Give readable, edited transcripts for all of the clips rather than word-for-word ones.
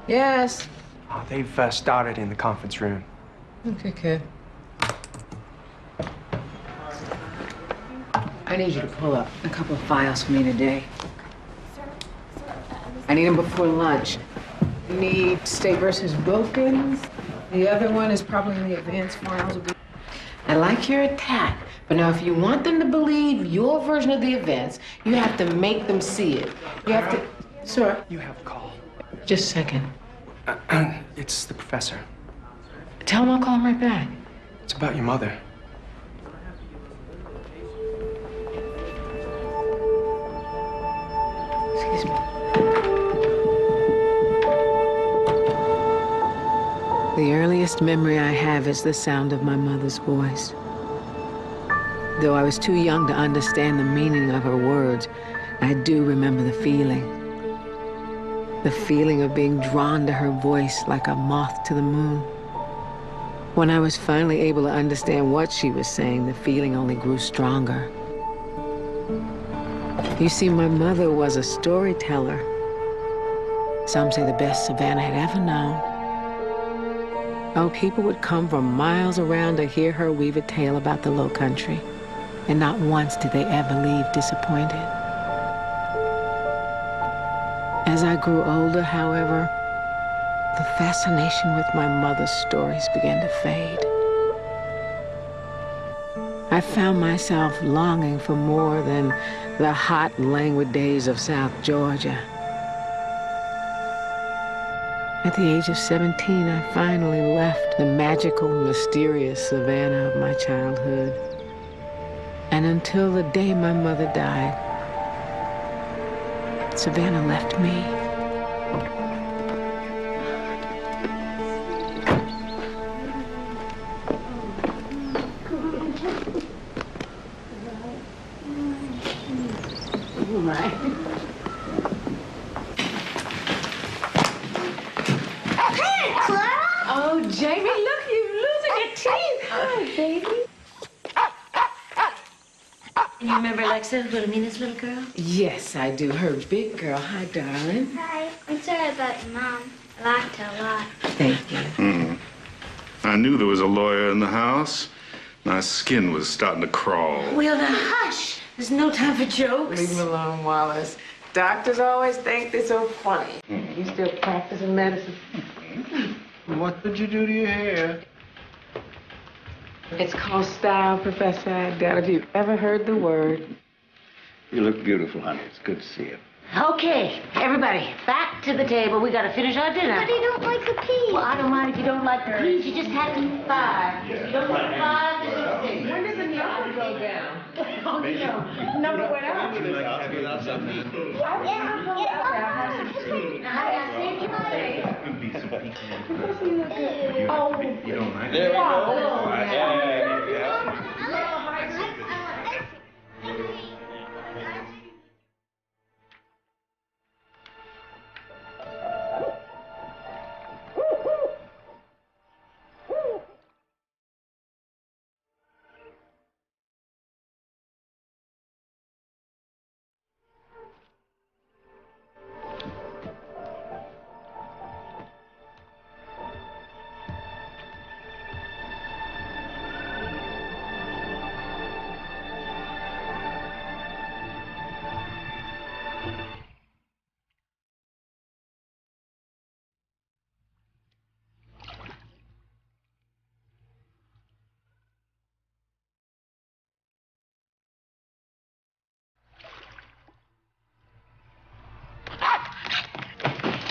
Yes. Oh, they've started in the conference room. Okay, kid. I need you to pull up a couple of files for me today. I need them before lunch. I need State versus Wilkins. The other one is probably in the advanced files. I like your attack, but now if you want them to believe your version of the events, you have to make them see it. You have to... Sir? You have a call. Just a second. It's the professor. Tell him I'll call him right back. It's about your mother. Excuse me. The earliest memory I have is the sound of my mother's voice. Though I was too young to understand the meaning of her words, I do remember the feeling. The feeling of being drawn to her voice like a moth to the moon. When I was finally able to understand what she was saying, the feeling only grew stronger. You see, my mother was a storyteller. Some say the best Savannah had ever known. Oh, people would come from miles around to hear her weave a tale about the Low Country. And not once did they ever leave disappointed. As I grew older, however, the fascination with my mother's stories began to fade. I found myself longing for more than the hot, languid days of South Georgia. At the age of 17, I finally left the magical, mysterious Savannah of my childhood. And until the day my mother died, Savannah left me. Oh, my. Oh, Jamie, look, you're losing your teeth. Hi, baby. You remember Alexa, Wilhelmina's little girl? Yes, I do. Her big girl. Hi, darling. Hi. I'm sorry about your mom. I liked her a lot. Thank you. I knew there was a lawyer in the house. My skin was starting to crawl. Well, now, hush. There's no time for jokes. Leave him alone, Wallace. Doctors always think they're so funny. You still practicing medicine? What did you do to your hair? It's called style, Professor. I doubt if you've ever heard the word. You look beautiful, honey. It's good to see you. Okay, everybody, back to the table. We gotta finish our dinner. But I don't like the peas. Well, I don't mind if you don't like the peas. You just have to eat 5. If you don't eat 5, then it's 6. When does the number go down? Oh, no. Number went up. There we go.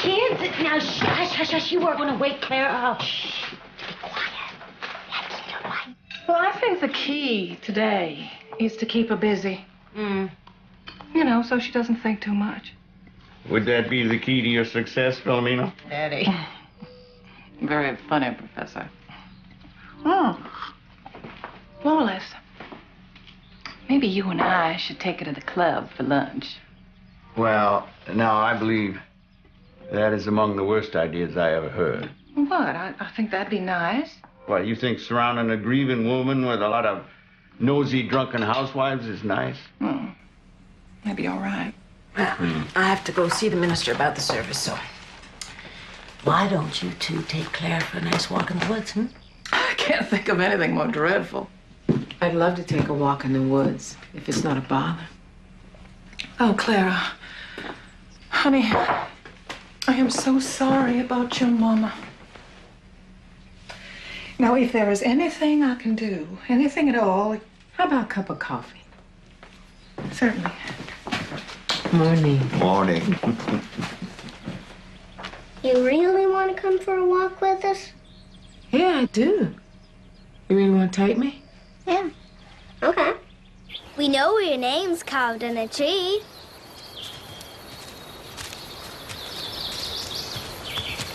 Kids, now, hush. You are going to wake Claire up. Shh. Be quiet. That's your wife. Well, I think the key today is to keep her busy. You know, so she doesn't think too much. Would that be the key to your success, Philomena? Daddy. Very funny, Professor. Oh. Wallace, maybe you and I should take her to the club for lunch. Well, now, I believe that is among the worst ideas I ever heard. What? I think that'd be nice. What, you think surrounding a grieving woman with a lot of nosy, drunken housewives is nice? Maybe all right. I have to go see the minister about the service, so Why don't you two take Claire for a nice walk in the woods, hmm? I can't think of anything more dreadful. I'd love to take a walk in the woods, if it's not a bother. Oh, Clara. Honey, I am so sorry about your mama. Now, if there is anything I can do, anything at all, How about a cup of coffee? certainly. Morning. Morning. You really want to come for a walk with us? Yeah, I do. You really want to take me? Yeah. Okay. We know where your name's carved in a tree.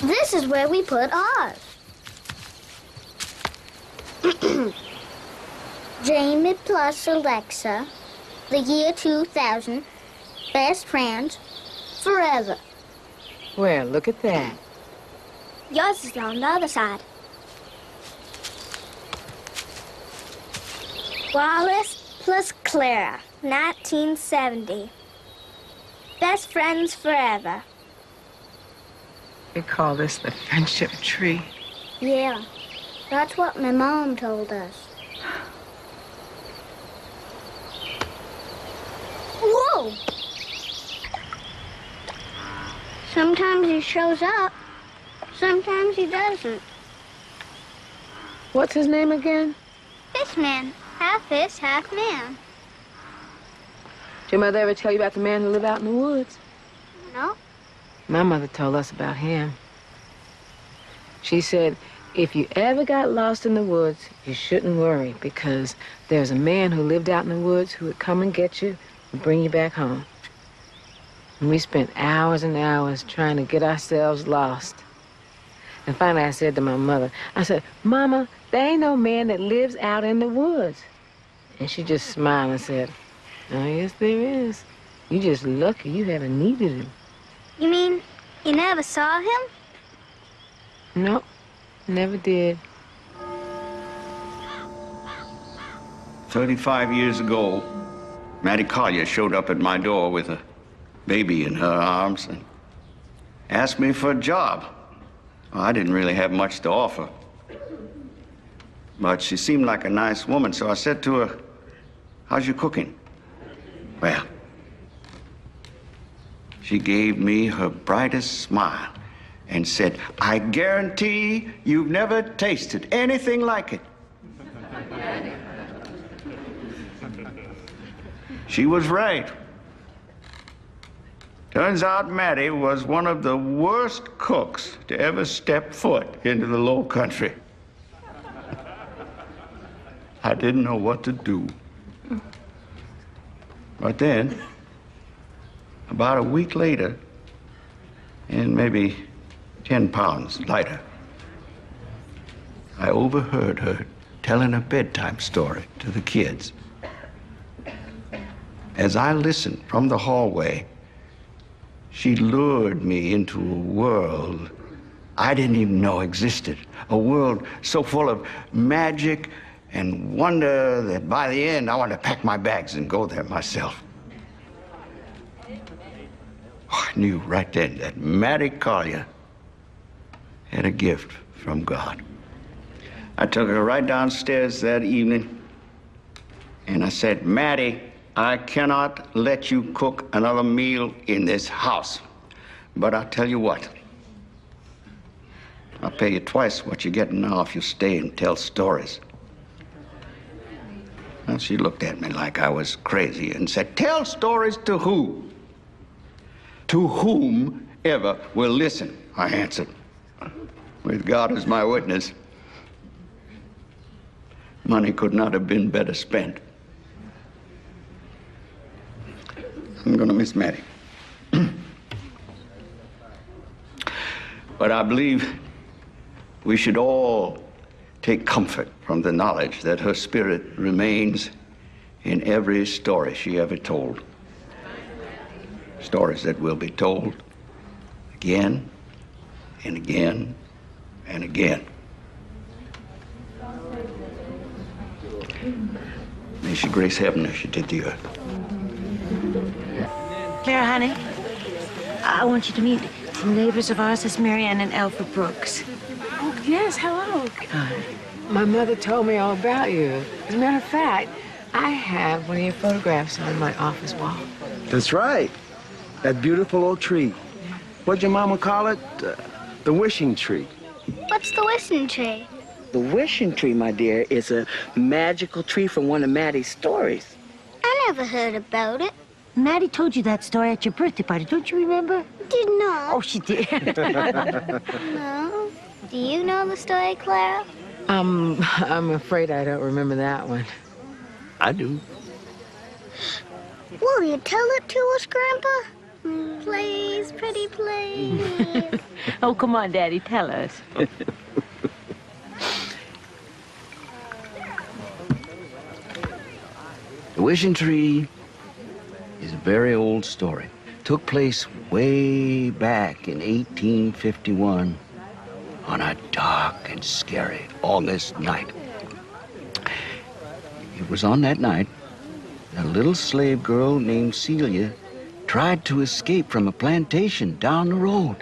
This is where we put ours. Jamie plus Alexa, the year 2000, best friends forever. Well, look at that. Yours is on the other side. Wallace plus Clara, 1970. Best friends forever. They call this the friendship tree. Yeah, that's what my mom told us. Whoa! Sometimes he shows up, sometimes he doesn't. What's his name again? Fish man, half fish, half man. Did your mother ever tell you about the man who lived out in the woods? No? My mother told us about him. She said, if you ever got lost in the woods, you shouldn't worry, because there's a man who lived out in the woods who would come and get you and bring you back home. And we spent hours and hours trying to get ourselves lost. And finally I said to my mother, I said, Mama, there ain't no man that lives out in the woods. And she just smiled and said, oh, yes, there is. You just lucky you haven't needed him. You mean you never saw him? Nope, never did. 35 years ago, Mattie Collier showed up at my door with a baby in her arms and asked me for a job. Well, I didn't really have much to offer. But she seemed like a nice woman, so I said to her, how's your cooking? Well, she gave me her brightest smile and said, I guarantee you've never tasted anything like it. She was right. Turns out Mattie was one of the worst cooks to ever step foot into the Low Country. I didn't know what to do. But then, about a week later, and maybe 10 pounds lighter, I overheard her telling a bedtime story to the kids. As I listened from the hallway, she lured me into a world I didn't even know existed. A world so full of magic and wonder that by the end I wanted to pack my bags and go there myself. Oh, I knew right then that Mattie Collier had a gift from God. I took her right downstairs that evening and I said, Mattie, I cannot let you cook another meal in this house. But I'll tell you what. I'll pay you twice what you're getting now if you stay and tell stories. Well, she looked at me like I was crazy and said, tell stories to who? To whomever will listen, I answered. With God as my witness, money could not have been better spent. I'm gonna miss Mattie. But I believe we should all take comfort from the knowledge that her spirit remains in every story she ever told. Stories that will be told again and again and again. May she grace heaven as she did the earth. Clara, honey, I want you to meet Neighbors of ours is Marianne and Alfred Brooks. Oh, yes, hello. My mother told me all about you. As a matter of fact, I have one of your photographs on my office wall. That's right. That beautiful old tree. What'd your mama call it? The wishing tree. What's the wishing tree? The wishing tree, my dear, is a magical tree from one of Maddie's stories. I never heard about it. Maddie told you that story at your birthday party, don't you remember? Did not. Oh, she did. No. Do you know the story, Clara? I'm afraid I don't remember that one. I do. Will you tell it to us, Grandpa? Please, pretty please. Oh, come on, Daddy, tell us. The wishing tree is a very old story. Took place way back in 1851 on a dark and scary August night. It was on that night that a little slave girl named Celia tried to escape from a plantation down the road.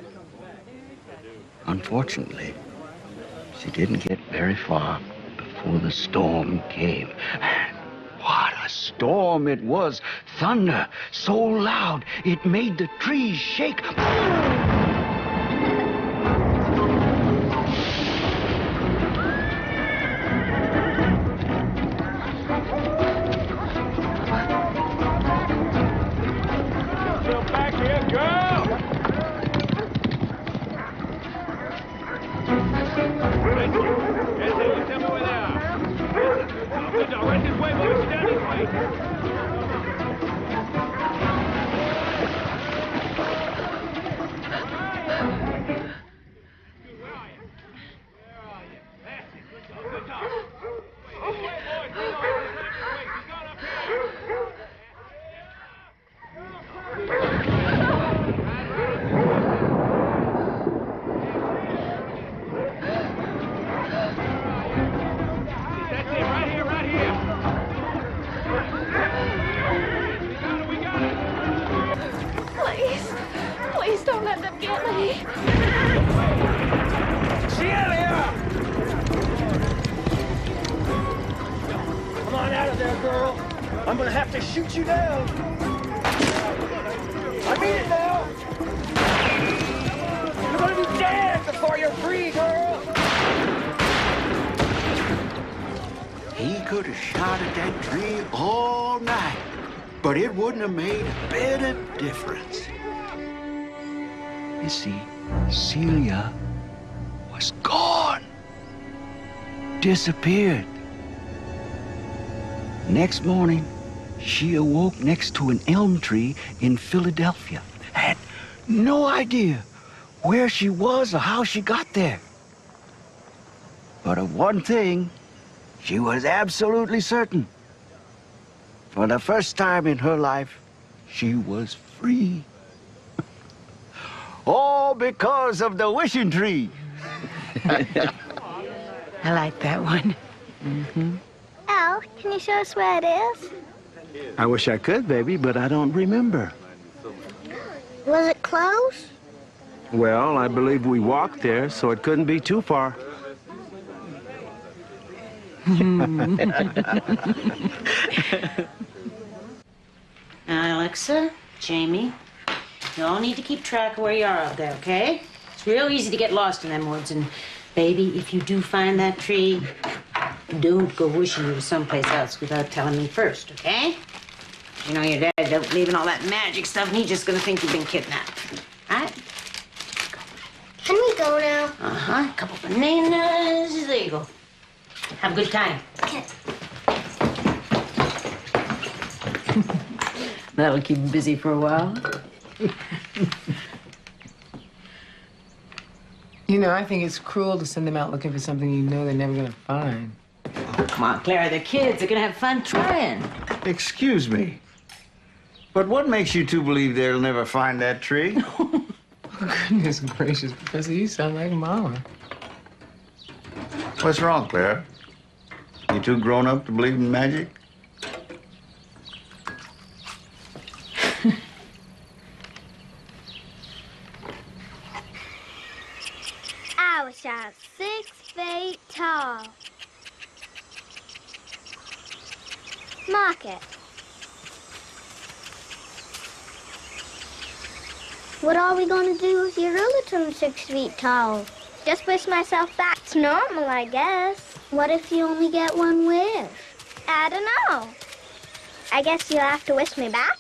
Unfortunately, she didn't get very far before the storm came. What a storm it was! Thunder so loud it made the trees shake. Please don't let them get me. Celia! Come on out of there, girl. I'm gonna have to shoot you down. I mean it now. You're gonna be dead before you're free, girl. He could have shot at that tree all night, but it wouldn't have made a bit of difference. You see, Celia was gone. Disappeared. Next morning, she awoke next to an elm tree in Philadelphia. Had no idea where she was or how she got there. But of one thing, she was absolutely certain. For the first time in her life, she was free. All because of the wishing tree. I like that one. Al, can you show us where it is? I wish I could, baby, but I don't remember. Was it close? Well, I believe we walked there, so it couldn't be too far. Alexa, Jamie, you all need to keep track of where you are out there, okay? It's real easy to get lost in them woods, and baby, if you do find that tree, don't go wishing you to someplace else without telling me first, okay? You know your dad don't believe in all that magic stuff, and he's just gonna think you've been kidnapped. All right? Can we go now? Uh-huh. A couple bananas. There you go. Have a good time. Okay. That'll keep him busy for a while. You know, I think it's cruel to send them out looking for something you know they're never gonna find. Oh, come on, Clara. They're kids. They're gonna have fun trying. Excuse me, but what makes you two believe they'll never find that tree? Goodness gracious, Professor, you sound like Mama. What's wrong, Clara? You too grown up to believe in magic? shot 6 feet tall. Mark it. What are we going to do if you really turn 6 feet tall? Just wish myself that's normal, I guess. What if you only get one wish? I don't know. I guess you'll have to wish me back.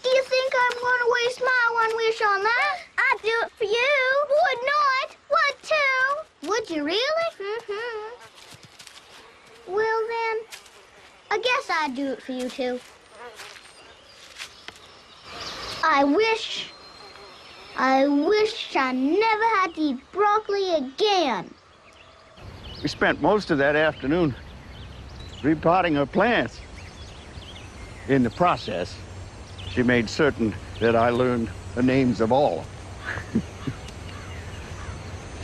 Do you think I'm going to waste my one wish on that? I'd do it for you. Would not. Would too. Would you really? Mm-hmm. Well, then, I guess I'd do it for you, too. I wish I never had to eat broccoli again. We spent most of that afternoon repotting her plants. In the process, she made certain that I learned the names of all.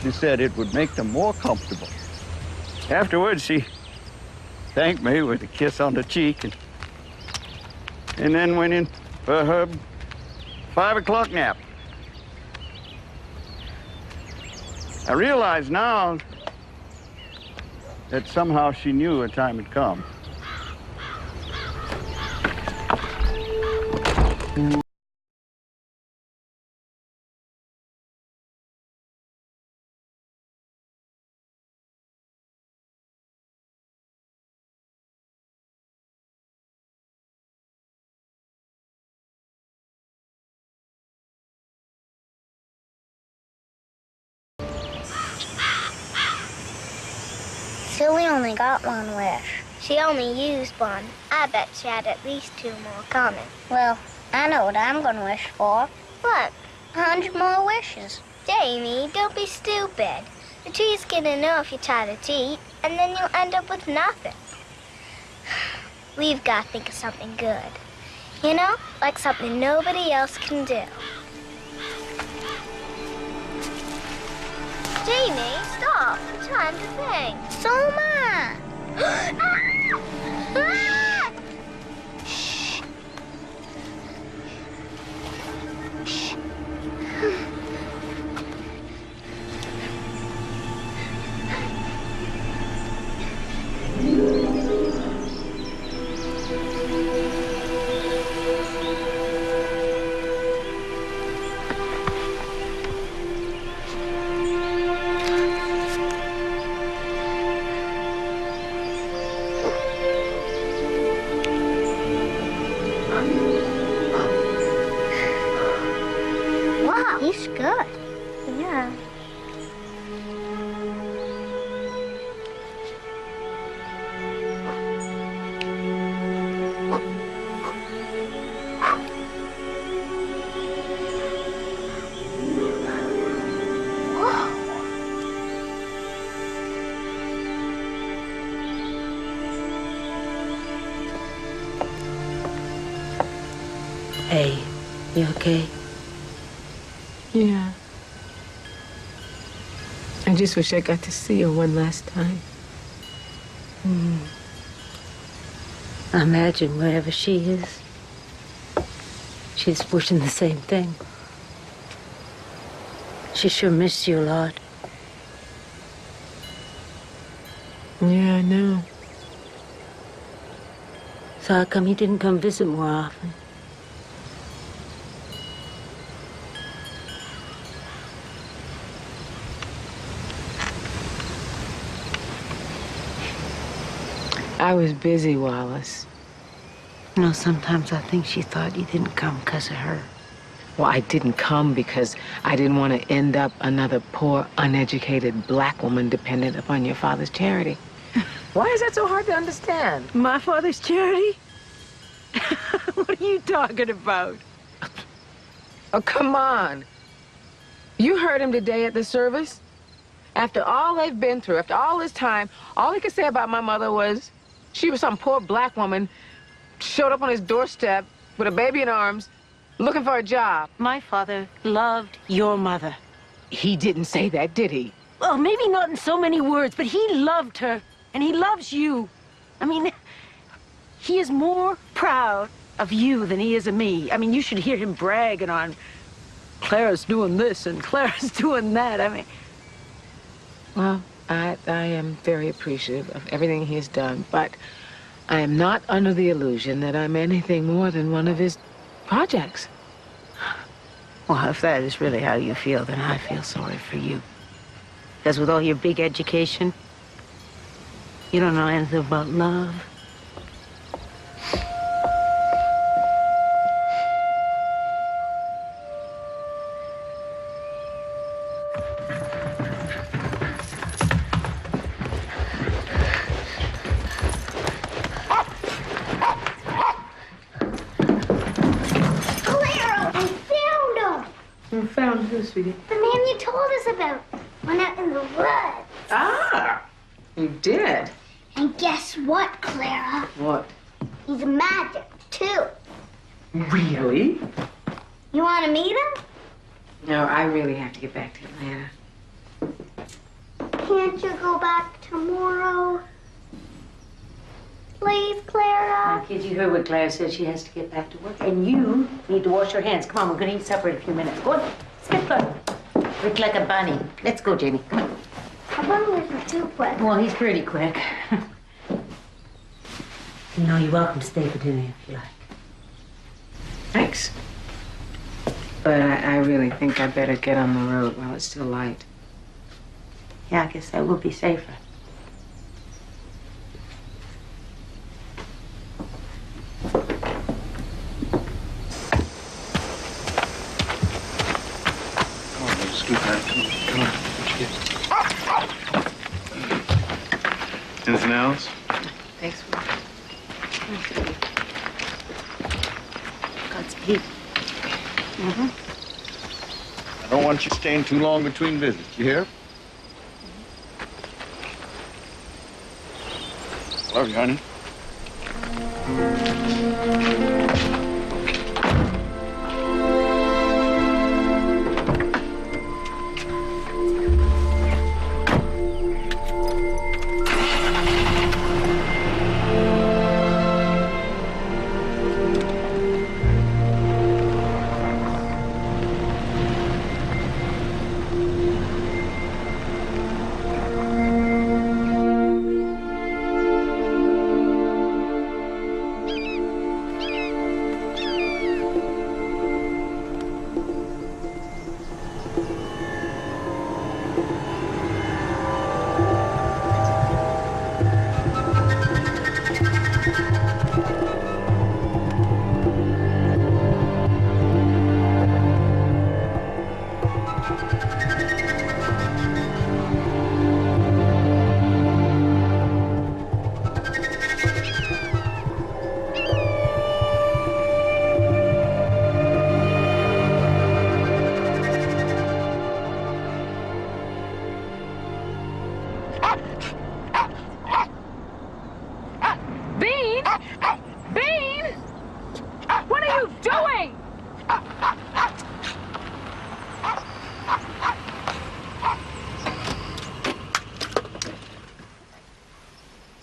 She said it would make them more comfortable. Afterwards, she thanked me with a kiss on the cheek and then went in for her 5 o'clock nap. I realize now that somehow she knew her time had come. Silly only got one wish. She only used one. I bet she had at least 2 more coming. Well, I know what I'm gonna wish for. What? 100 more wishes. Jamie, don't be stupid. The tree's gonna know if you try to cheat, and then you'll end up with nothing. We've got to think of something good. You know, like something nobody else can do. Jamie, stop. Time to think. So am I. Ah! Shh. Shh. Wow, he's good. Yeah. Hey, you okay? Yeah. I just wish I got to see her one last time. I imagine wherever she is, she's wishing the same thing. She sure missed you a lot. Yeah, I know. So how come you didn't come visit more often? I was busy, Wallace. You know, sometimes I think she thought you didn't come because of her. Well, I didn't come because I didn't want to end up another poor, uneducated black woman dependent upon your father's charity. Why is that so hard to understand? My father's charity? What are you talking about? Oh, come on. You heard him today at the service? After all they've been through, after all this time, all he could say about my mother was she was some poor black woman, showed up on his doorstep with a baby in arms, looking for a job. My father loved your mother. He didn't say that, did he? Well, maybe not in so many words, but he loved her, and he loves you. I mean, he is more proud of you than he is of me. I mean, you should hear him bragging on Clara's doing this and Clara's doing that. I mean, Well, I am very appreciative of everything he has done, but I am not under the illusion that I'm anything more than one of his projects. Well, if that is really how you feel, then I feel sorry for you. Because with all your big education, you don't know anything about love. You found who, sweetie? The man you told us about. Went out in the woods. Ah, you did? And guess what, Clara? What? He's a magic, too. Really? You want to meet him? No, I really have to get back to Atlanta. Can't you go back tomorrow? Please, Clara? Now, kids, you heard what Claire said. She has to get back to work. And you need to wash your hands. Come on, we're going to eat supper in a few minutes. Go on. Let's get going. Look like a bunny. Let's go, Jamie. Come on. A bunny isn't too quick. Well, he's pretty quick. You know, you're welcome to stay for dinner if you like. Thanks. But I really think I better get on the road while it's still light. Yeah, I guess that would be safer. Come on. What you get? Anything else? Thanks for Godspeed. I don't want you staying too long between visits, you hear? Love you, honey.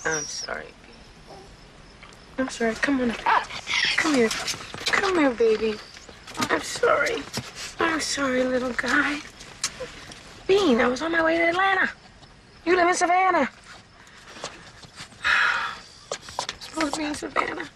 I'm sorry, Bean. I'm sorry. Come on. Come here. Come here, baby. I'm sorry. I'm sorry, little guy. Bean, I was on my way to Atlanta. You live in Savannah. I'm supposed to be in Savannah.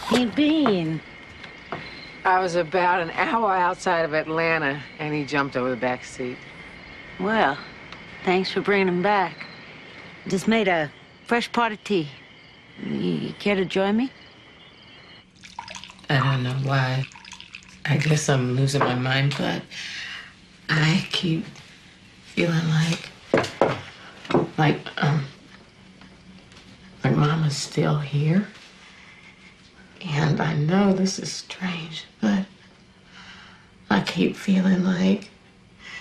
Hey, Bean. I was about an hour outside of Atlanta, and he jumped over the back seat. Well, thanks for bringing him back. Just made a fresh pot of tea. You care to join me? I don't know why. I guess I'm losing my mind, but I keep feeling like Mama's still here. And I know this is strange, but I keep feeling like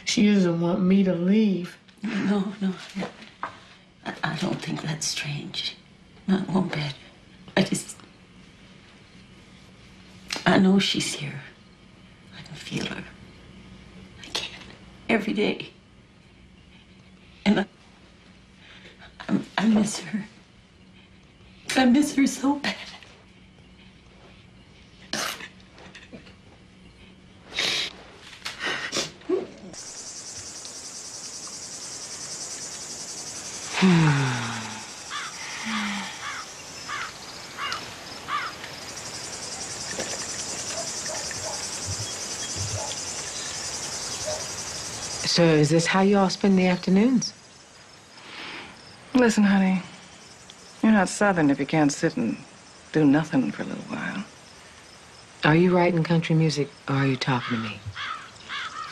she doesn't want me to leave. No. I don't think that's strange. Not one bit. I know she's here. I can feel her. I can. Every day. And I miss her. I miss her so bad. So is this how you all spend the afternoons? Listen, honey, you're not Southern if you can't sit and do nothing for a little while. Are you writing country music, or are you talking to me?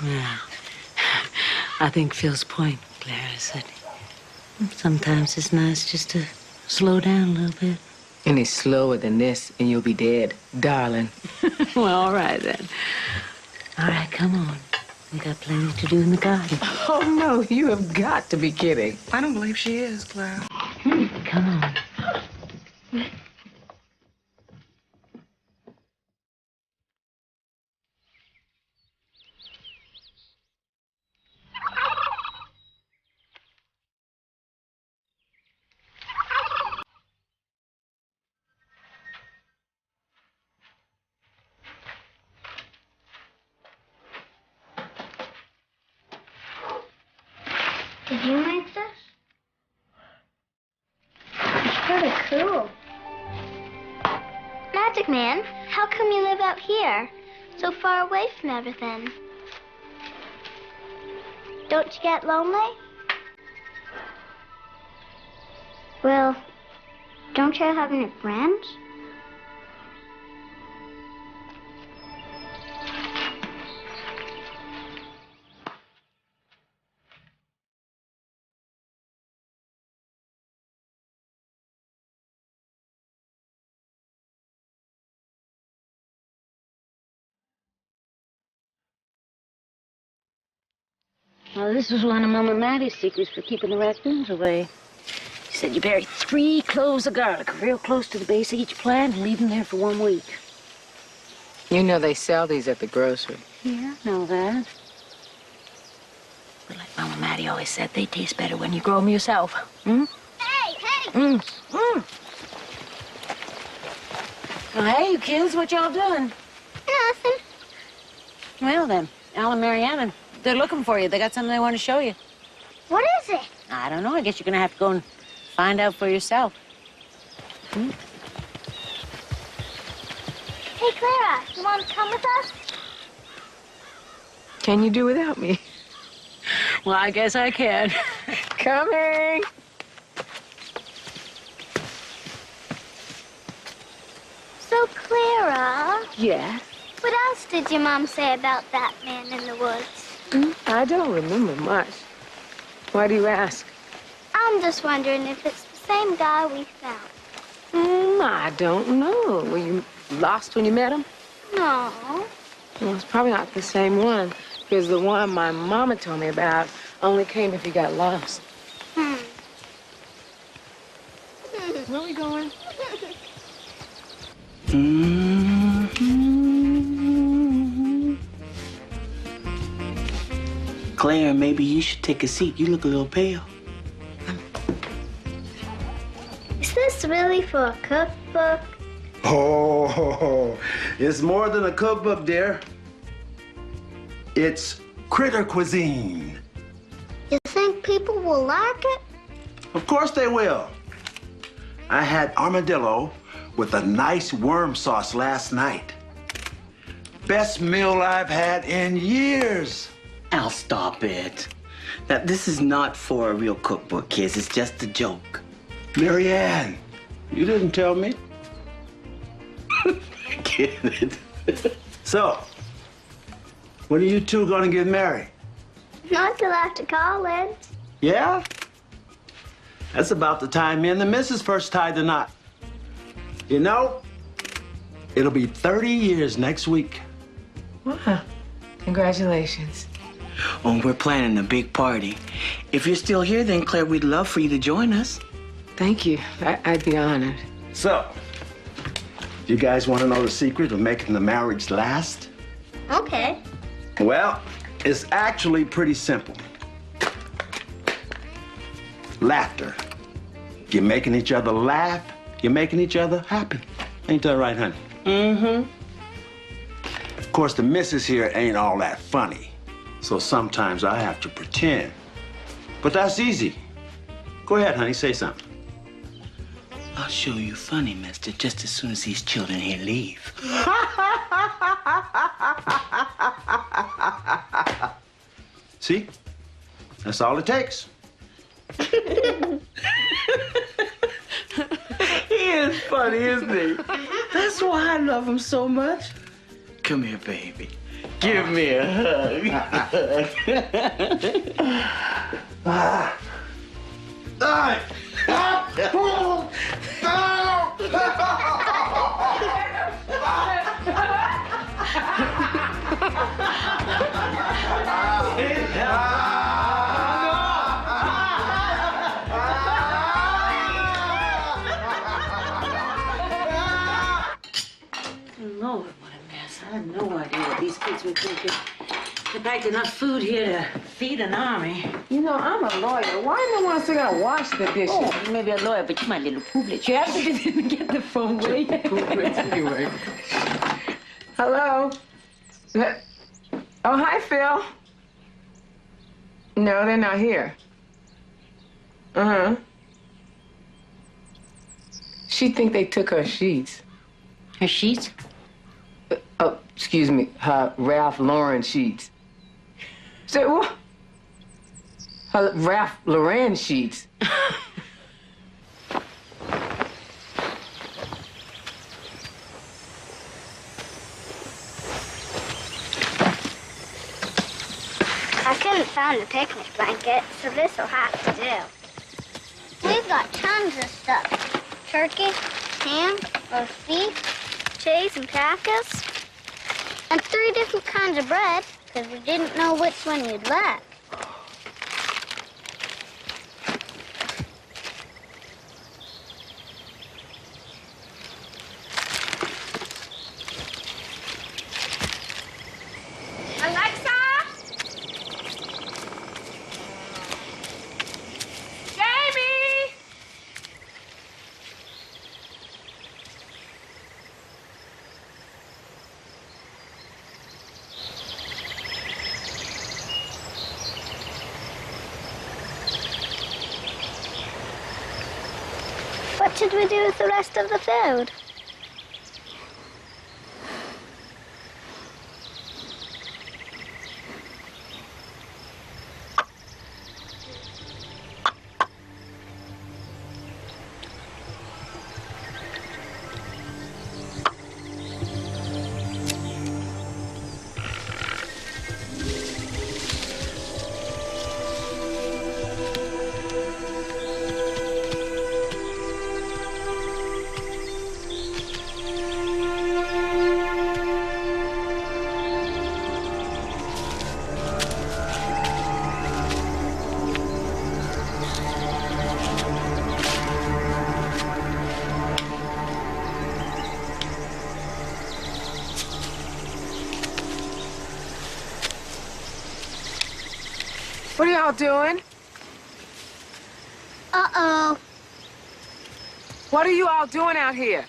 Yeah. I think Phil's point, Clara, is that sometimes it's nice just to slow down a little bit. Any slower than this, and you'll be dead, darling. Well, all right, then. All right, come on. We got plenty to do in the garden. Oh, no, you have got to be kidding. I don't believe she is, Clara. Come on. Did you make this? It's pretty cool. Magic Man, how come you live out here, so far away from everything? Don't you get lonely? Well, don't you have any friends? Well, this was one of Mama Maddie's secrets for keeping the raccoons away. She said you bury 3 cloves of garlic real close to the base of each plant and leave them there for 1 week. You know they sell these at the grocery. Yeah, I know that. But like Mama Maddie always said, they taste better when you grow them yourself. Hmm? Hey! Well, hey, you kids, what y'all doing? Nothing. Well, then, Al and Marianne, they're looking for you. They got something they want to show you. What is it? I don't know. I guess you're going to have to go and find out for yourself. Hmm? Hey, Clara, you want to come with us? Can you do without me? Well, I guess I can. Coming! So, Clara, Yeah? what else did your mom say about that man in the woods? I don't remember much. Why do you ask? I'm just wondering if it's the same guy we found. I don't know. Were you lost when you met him? No. Well, it's probably not the same one, because the one my mama told me about only came if you got lost. Where are we going? Claire, maybe you should take a seat. You look a little pale. Is this really for a cookbook? Oh, it's more than a cookbook, dear. It's critter cuisine. You think people will like it? Of course they will. I had armadillo with a nice worm sauce last night. Best meal I've had in years. Al, stop it. Now, this is not for a real cookbook, kids. It's just a joke. Marianne, you didn't tell me. Get it? So, when are you two gonna get married? Not till after college. Yeah? That's about the time me and the missus first tied the knot. You know, it'll be 30 years next week. Wow. Congratulations. Oh, we're planning a big party. If you're still here, then Claire, we'd love for you to join us. Thank you. I'd be honored. So, you guys want to know the secret of making the marriage last? Okay. Well, it's actually pretty simple. Laughter. You're making each other laugh, you're making each other happy. Ain't that right, honey? Mm-hmm. Of course, the missus here ain't all that funny, so sometimes I have to pretend. But that's easy. Go ahead, honey, say something. I'll show you funny, mister, just as soon as these children here leave. See? That's all it takes. He is funny, isn't he? That's why I love him so much. Come here, baby. Give me a hug. Lord, what a mess. I had no idea what these kids were thinking. They packed enough food here to feed an army. You know, I'm a lawyer. Why no one sit down and wash the dishes? Oh, you may be a lawyer, but you my little pooblet. You actually didn't get the phone, will you? Anyway. Hello? Oh, hi, Phil. No, they're not here. Uh-huh. She think they took her sheets. Her sheets? Oh, excuse me, her Ralph Lauren sheets. Say what? Her Ralph Lauren sheets. I couldn't find a picnic blanket, so this'll have to do. We've got tons of stuff. Turkey, ham, roast beef, cheese and crackers, and 3 different kinds of bread, because we didn't know which one you'd like. Alexa? Jamie? What should we do with the rest of the food? What are y'all doing? Uh-oh. What are you all doing out here?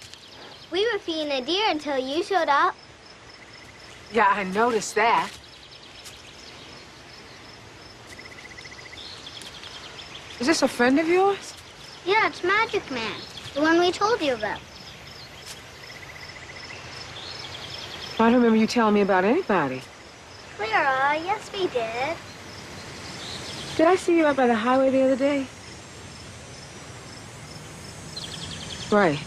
We were feeding a deer until you showed up. Yeah, I noticed that. Is this a friend of yours? Yeah, it's Magic Man, the one we told you about. I don't remember you telling me about anybody. Clara, yes we did. Did I see you out by the highway the other day? Right.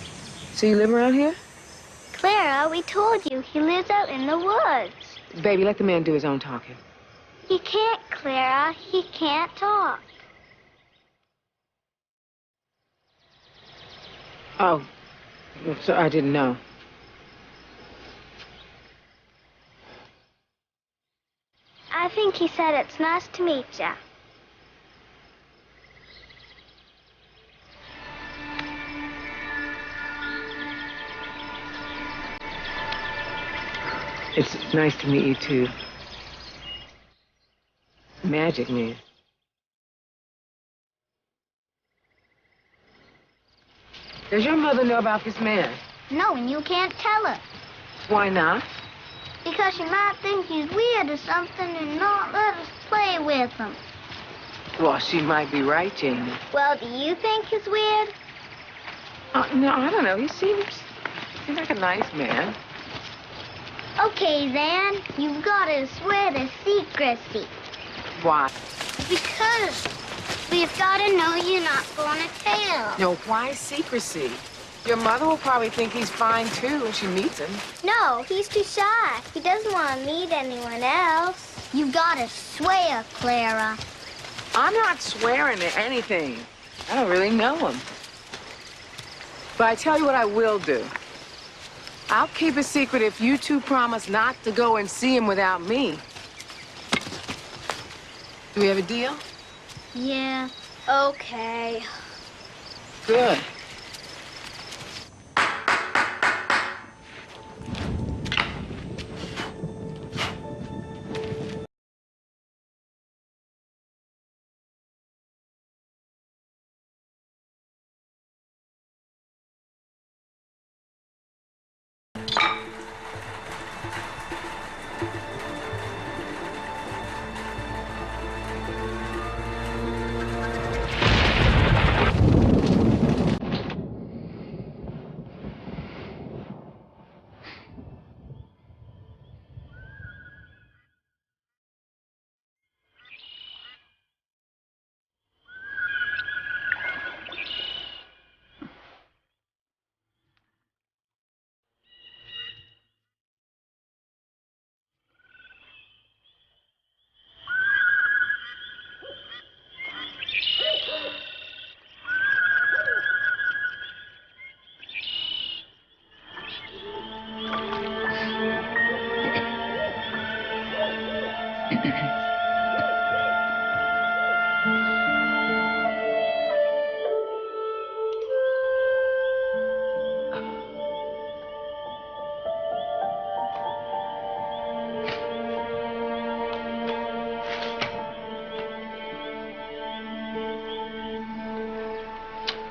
So you live around here? Clara, we told you he lives out in the woods. Baby, let the man do his own talking. He can't, Clara. He can't talk. Oh, so I didn't know. I I think he said it's nice to meet ya. It's nice to meet you, too. Magic Man. Does your mother know about this man? No, and you can't tell her. Why not? Because she might think he's weird or something and not let us play with him. Well, she might be right, Jamie. Well, do you think he's weird? No, I don't know. He seems like a nice man. Okay, then. You've got to swear to secrecy. Why? Because we've got to know you're not going to tell. No, why secrecy? Your mother will probably think he's fine, too, when she meets him. No, he's too shy. He doesn't want to meet anyone else. You've got to swear, Clara. I'm not swearing to anything. I don't really know him. But I tell you what I will do. I'll keep a secret if you two promise not to go and see him without me. Do we have a deal? Yeah, okay. Good.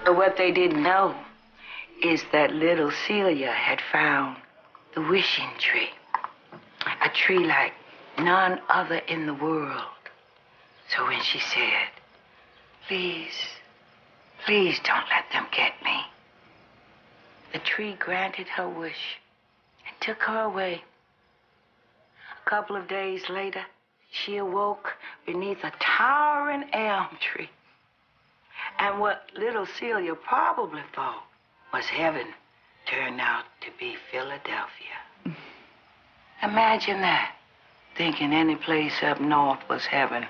But what they didn't know is that little Celia had found the wishing tree. A tree like none other in the world. So when she said, please, please don't let them get me, the tree granted her wish and took her away. A couple of days later, she awoke beneath a towering elm tree. And what little Celia probably thought was heaven turned out to be Philadelphia. Imagine that, thinking any place up north was heaven.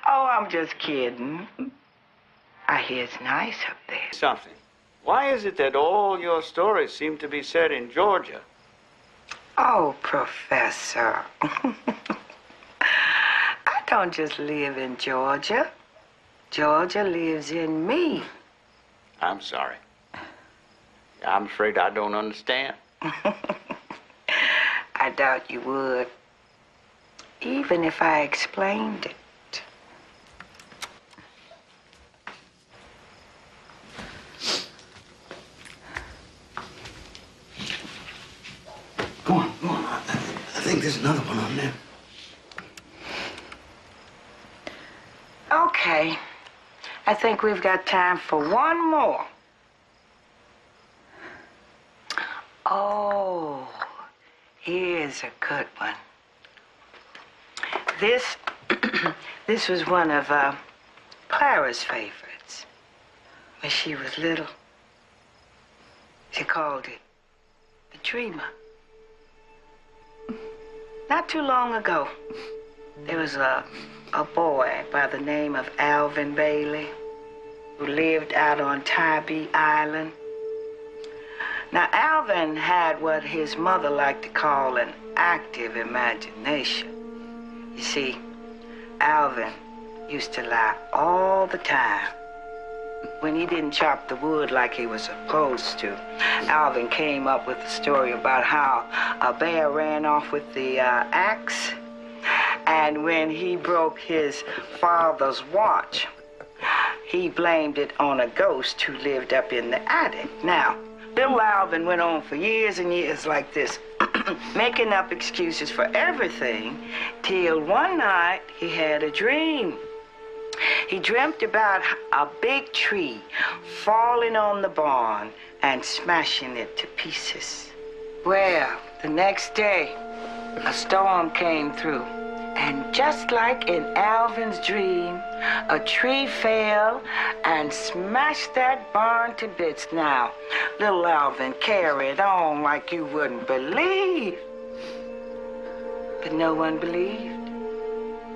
Oh, I'm just kidding. I hear it's nice up there. Something. Why is it that all your stories seem to be set in Georgia? Oh, Professor. I don't just live in Georgia. Georgia lives in me. I'm sorry. I'm afraid I don't understand. I doubt you would, even if I explained it. Go on, go on. I think there's another one on there. Okay. I think we've got time for one more. Oh, here's a good one. This was one of Clara's favorites when she was little. She called it The Dreamer. Not too long ago, there was a boy by the name of Alvin Bailey who lived out on Tybee Island. Now, Alvin Alvin had what his mother liked to call an active imagination. You see, Alvin used to laugh all the time. When he didn't chop the wood like he was supposed to, Alvin came up with a story about how a bear ran off with the axe, and when he broke his father's watch, he blamed it on a ghost who lived up in the attic. Now, little Alvin went on for years and years like this, making up excuses for everything, till one night he had a dream. He dreamt about a big tree falling on the barn and smashing it to pieces. Well, the next day, a storm came through. And just like in Alvin's dream, a tree fell and smashed that barn to bits. Now, little Alvin carried on like you wouldn't believe. But no one believed.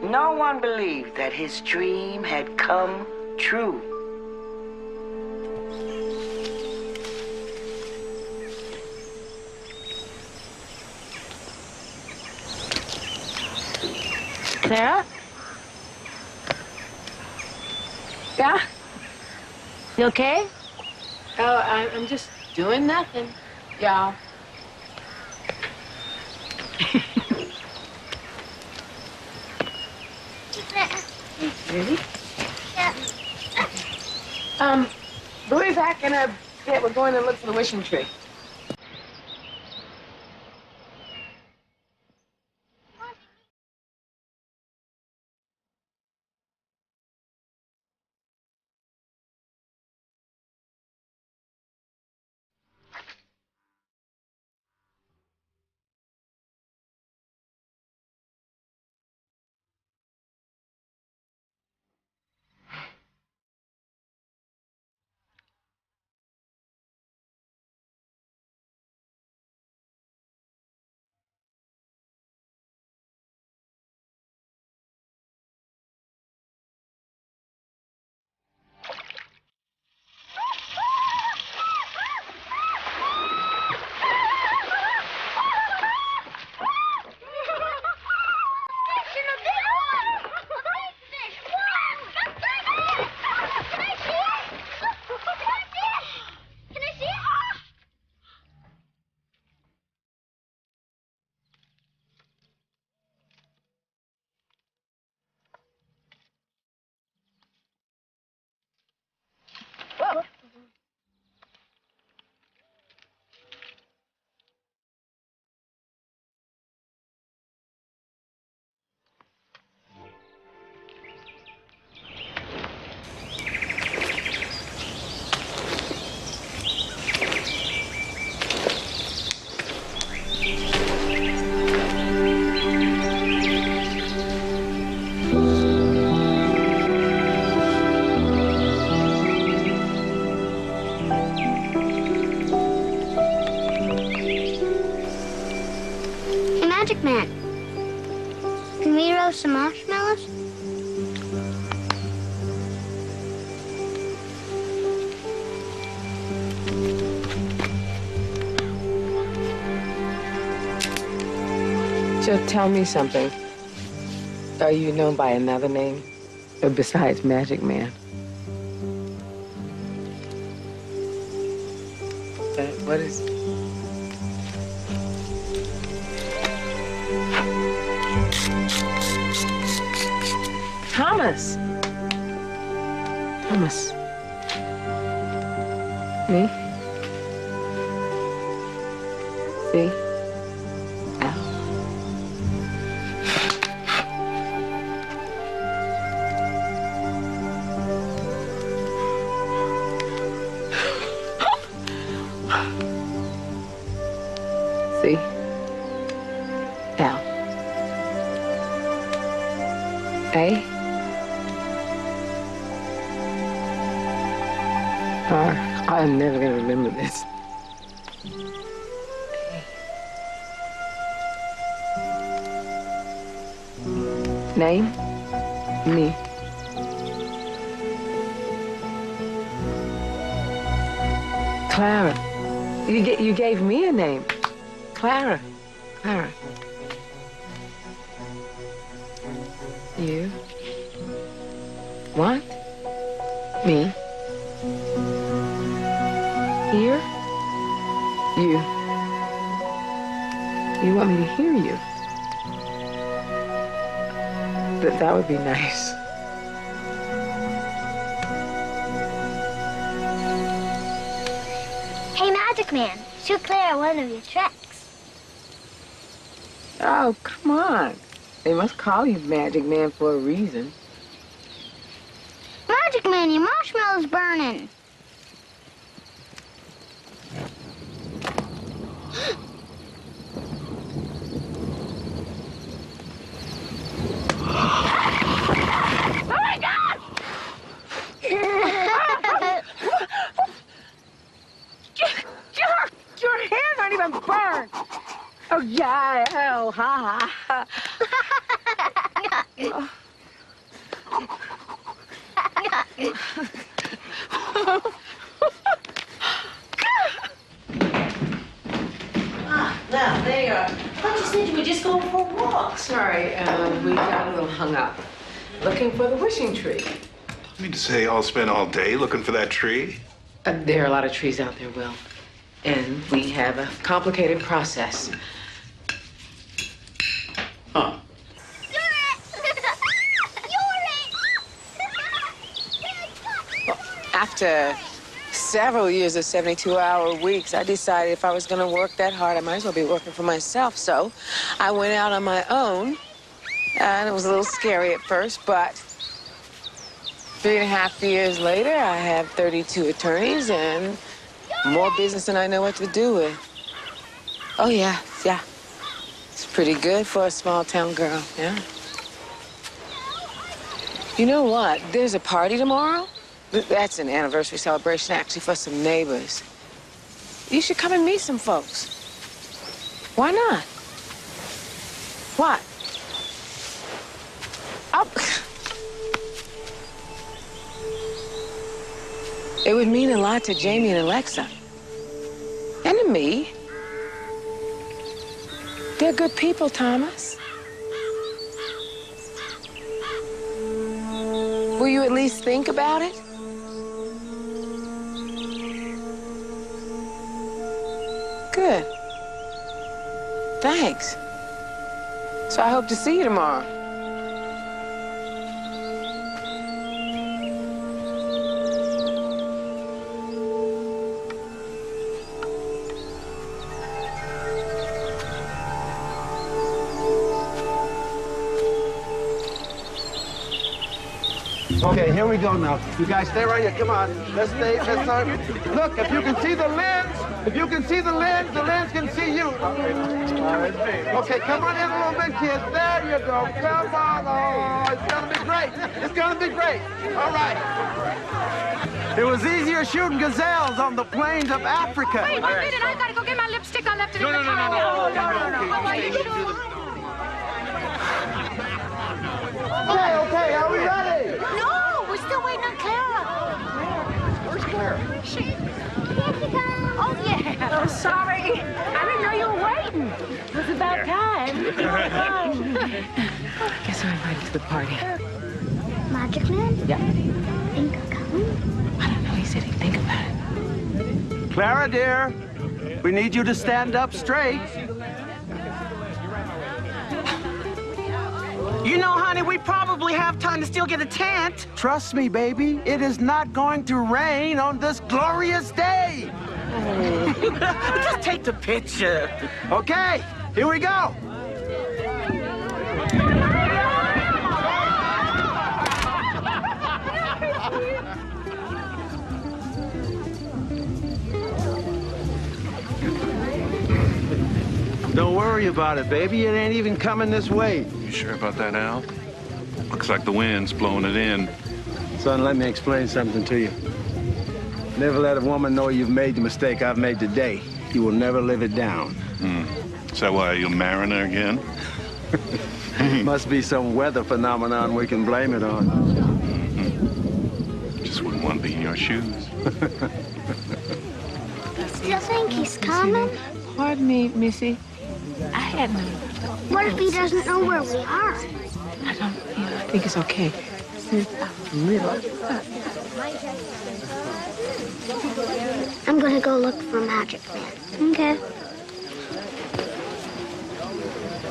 No one believed that his dream had come true. Clara? Yeah? You okay? Oh, I'm just doing nothing. Yeah. Really? Yeah. We'll be back in a bit. We're going to look for the wishing tree. Magic Man, can we roast some marshmallows? So tell me something. Are you known by another name besides Magic Man? What is it? Thomas. Thomas. Me? See? Al. See? Al. A. I'm never gonna remember this. Name? Me. Clara. You gave me a name. Clara. Clara. You? What? Me? Here? You. You want me to hear you? That would be nice. Hey, Magic Man, show Clara one of your tricks. Oh, come on. They must call you Magic Man for a reason. Magic Man, your marshmallow's burning. Oh my God! Your hands aren't even burned. Oh yeah, oh ha ha. Well, there you are. I thought you said you were just going for a walk. Sorry, we got a little hung up. Looking for the wishing tree. You mean to say I'll spend all day looking for that tree? There are a lot of trees out there, Will. And we have a complicated process. Huh. After several years of 72-hour weeks, I decided if I was going to work that hard, I might as well be working for myself. So I went out on my own, and it was a little scary at first, but 3.5 years later, I have 32 attorneys and more business than I know what to do with. Oh, yeah. It's pretty good for a small-town girl, yeah. You know what? There's a party tomorrow. That's an anniversary celebration, actually, for some neighbors. You should come and meet some folks. Why not? What? Oh. It would mean a lot to Jamie and Alexa. And to me. They're good people, Thomas. Will you at least think about it? Good. Thanks. So I hope to see you tomorrow. Okay, here we go now. You guys stay right here. Come on. Let's stay. Let's start. Look, if you can see the lens, the lens can see you. Okay, come on in a little bit, kids. There you go. Come on. Oh, it's gonna be great. It's gonna be great. All right. It was easier shooting gazelles on the plains of Africa. Wait, one minute. I gotta go get my lipstick. I left it in the car. Okay, are we ready? No, we're still waiting on Clara. Where's Clara? Oh, yeah. Oh, sorry. I didn't know you were waiting. It was about time. Guess I'm invited to the party. Magic Man? Yeah. Think of coming? I don't know. He said he'd think about it. Clara, dear, we need you to stand up straight. You know, honey, we probably have time to still get a tent. Trust me, baby, it is not going to rain on this glorious day. Just take the picture. Okay, here we go. Don't worry about it, baby. It ain't even coming this way. You sure about that, Al? Looks like the wind's blowing it in. Son, let me explain something to you. Never let a woman know you've made the mistake I've made today. You will never live it down. Is that why you're marrying her again? Must be some weather phenomenon we can blame it on. Just wouldn't want to be in your shoes. You think he's coming? Pardon me, Missy. I had no... What if he doesn't know where we are? I don't... I think it's okay. Little. I'm gonna go look for Magic Man. Okay.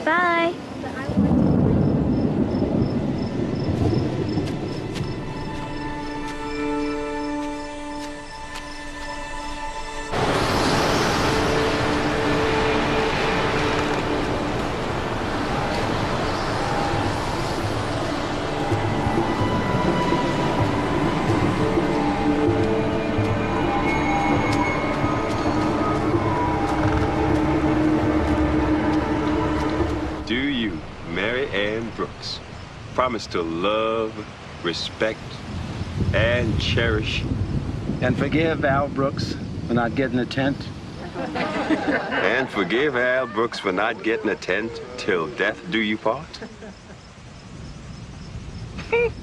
Bye. Promise to love, respect, and cherish. And forgive Al Brooks for not getting a tent. And forgive Al Brooks for not getting a tent till death do you part. Kiss,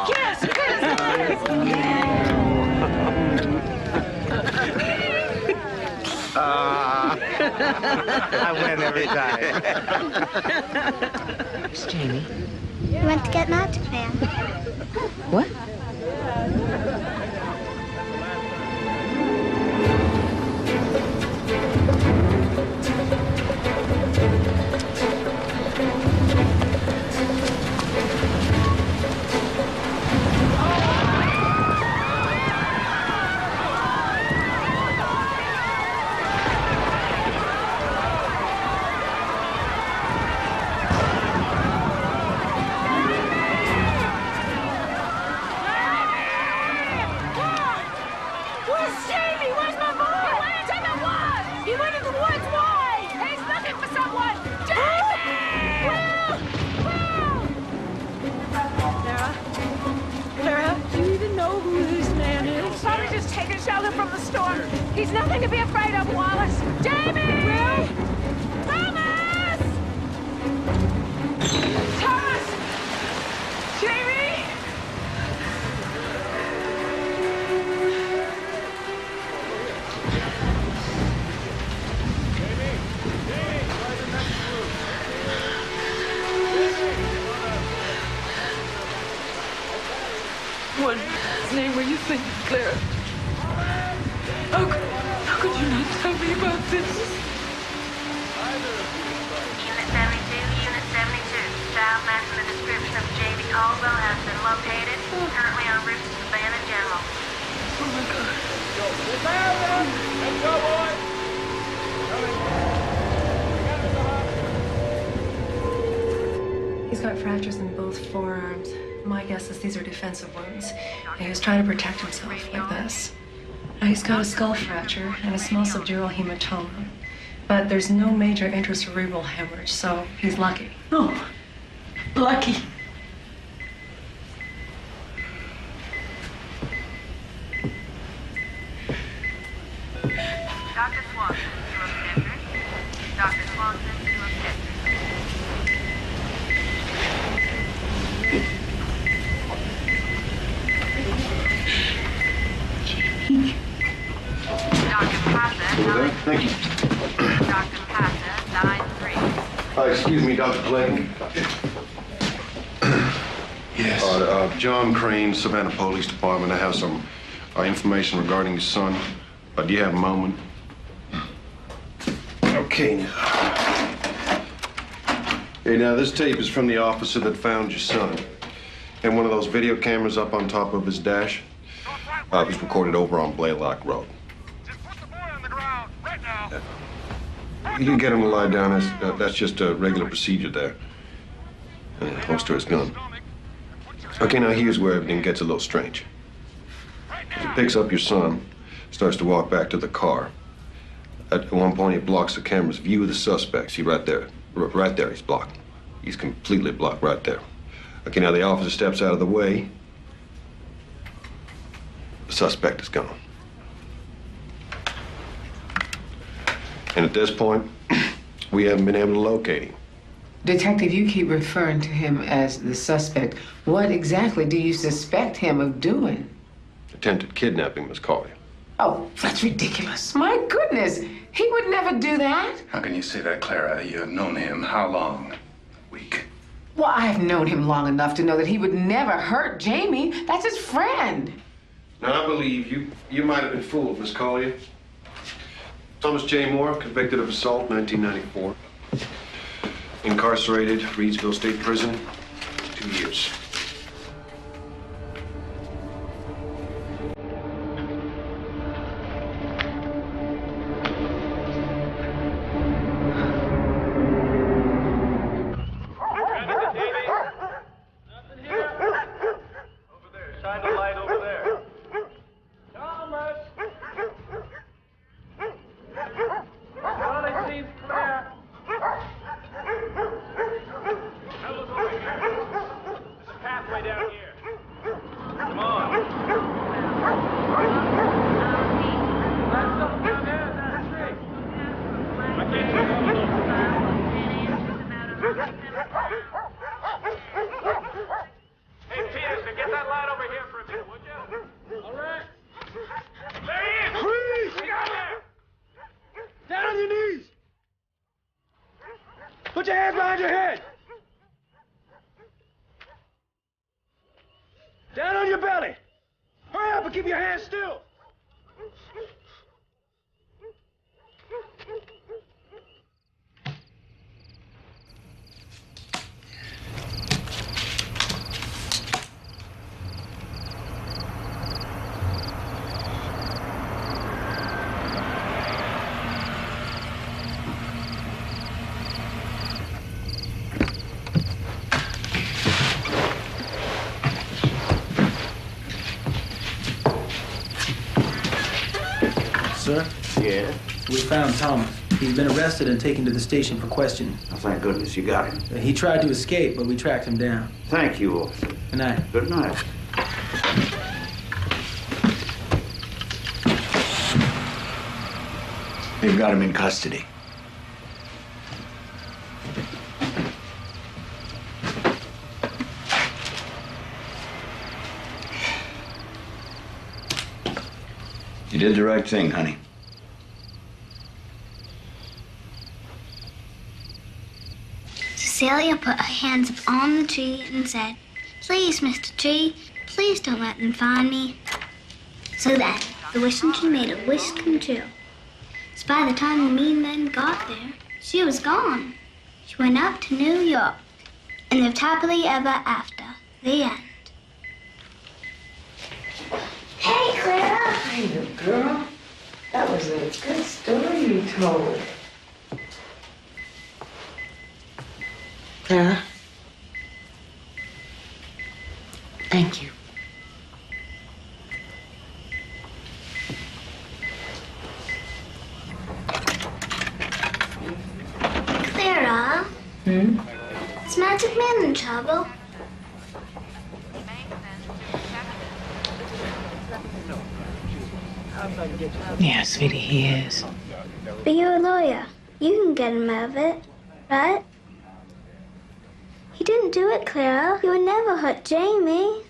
kiss, kiss! I win every time. It's Jamie. We went to get Magic Man. What? He's nothing to be afraid of, Wallace. Jamie! Will? Thomas! Thomas! Jamie! What name were you thinking, Clara? How could you not tell me about this? Unit 72, Unit 72. Child matching the description of Jamie Caldwell has been located. Currently en route to Savannah General. Oh my God. Let's go, boys! He's got fractures in both forearms. My guess is these are defensive wounds. He was trying to protect himself like this. He's got a skull fracture and a small subdural hematoma. But there's no major intracerebral hemorrhage, so he's lucky. Oh, lucky. Dr. Swanson to obstetrics. Dr. Swanson to obstetrics. Dr. Pasa, Thank you. Dr. Pasa, 9-3. Excuse me, Dr. Clayton. Yes. John Crane, Savannah Police Department. I have some information regarding your son. Do you have a moment? Okay. Hey, now, this tape is from the officer that found your son. And one of those video cameras up on top of his dash. It was recorded over on Blaylock Road. You can get him to lie down. That's just a regular procedure there. Holster his gun. Okay, now here's where everything gets a little strange. He picks up your son, starts to walk back to the car. At one point, he blocks the camera's view of the suspect. See, right there. Right there, he's blocked. He's completely blocked right there. Okay, now the officer steps out of the way. The suspect is gone. And at this point, we haven't been able to locate him. Detective, you keep referring to him as the suspect. What exactly do you suspect him of doing? Attempted kidnapping, Miss Collier. Oh, that's ridiculous. My goodness, he would never do that. How can you say that, Clara? You have known him how long? Week. Well, I have known him long enough to know that he would never hurt Jamie. That's his friend. Now, I believe you might have been fooled, Miss Collier. Thomas J. Moore, convicted of assault, 1994. Incarcerated, Reedsville State Prison, 2 years. Put your hands behind your head. Down on your belly. Hurry up and keep your hands still. Sir? Yeah? We found Thomas. He's been arrested and taken to the station for questioning. Oh, thank goodness you got him. He tried to escape, but we tracked him down. Thank you, officer. Good night. Good night. They've got him in custody. You did the right thing, honey. Cecilia put her hands up on the tree and said, "Please, Mr. Tree, please don't let them find me." So then, the wishing tree made a wish come true. So by the time the mean men got there, she was gone. She went up to New York and lived happily ever after. The end. Hey, Clara. Hey, little girl. That was a good story you told. Clara. Thank you. Clara. Is Magic Man in trouble? Yeah, sweetie, he is. But you're a lawyer. You can get him out of it, right? He didn't do it, Clara. He would never hurt Jamie.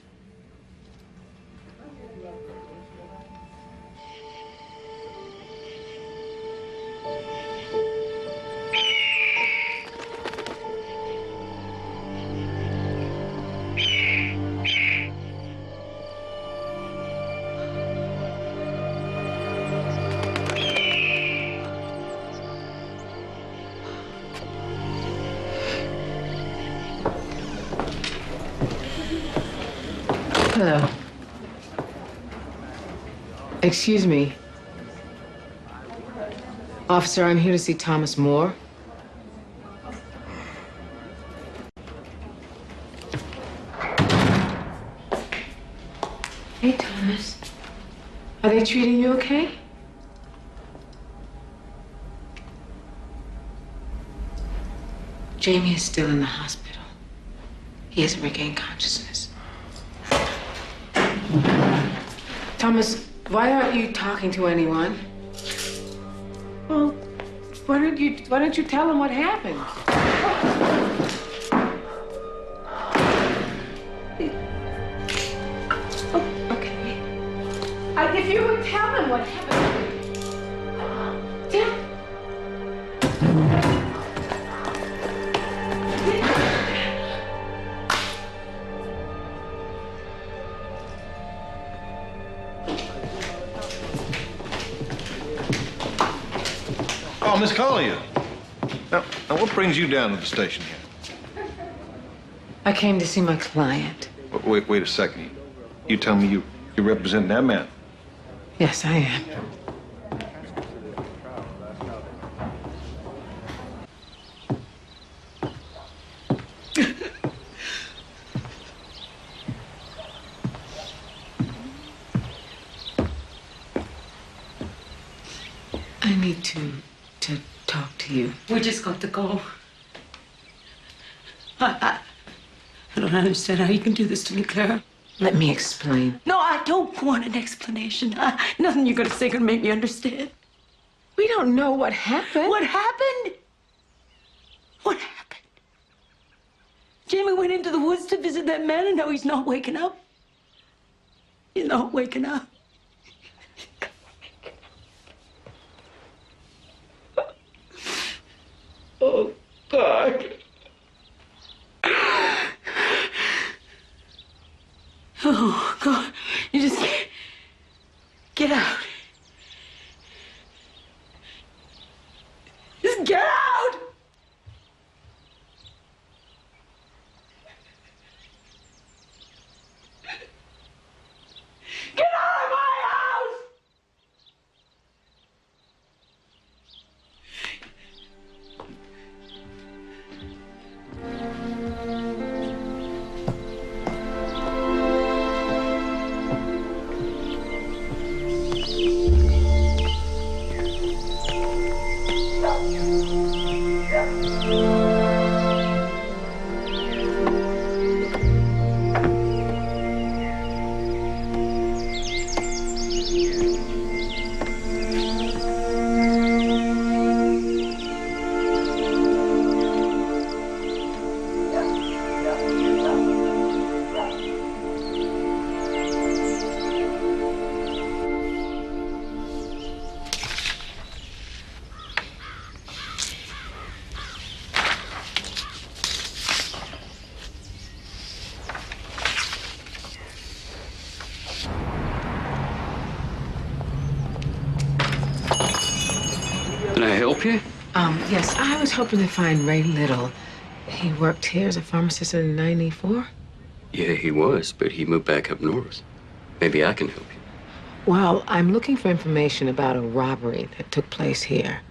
Hello. Excuse me. Officer, I'm here to see Thomas Moore. Hey, Thomas. Are they treating you okay? Jamie is still in the hospital. He hasn't regained consciousness. Thomas, why aren't you talking to anyone? Well, why don't you tell him what happened? Mike, if you would tell him what happened. Tell. Oh, Miss Collier. Now, what brings you down to the station here? I came to see my client. Wait a second. You tell me you represent that man? Yes, I am. I need to talk to you. We just got to go. I don't understand how you can do this to me, Clara. Let me explain. No, I don't want an explanation. Nothing you're going to say can make me understand. We don't know what happened. What happened? What happened? Jamie went into the woods to visit that man, and now he's not waking up. He's not waking up. Oh, God. Oh, God. You just get out. Just get out! Get out of my house! Can I help you? Yes, I was hoping to find Ray Little. He worked here as a pharmacist in '94. Yeah, he was, but he moved back up north. Maybe I can help you. Well, I'm looking for information about a robbery that took place here.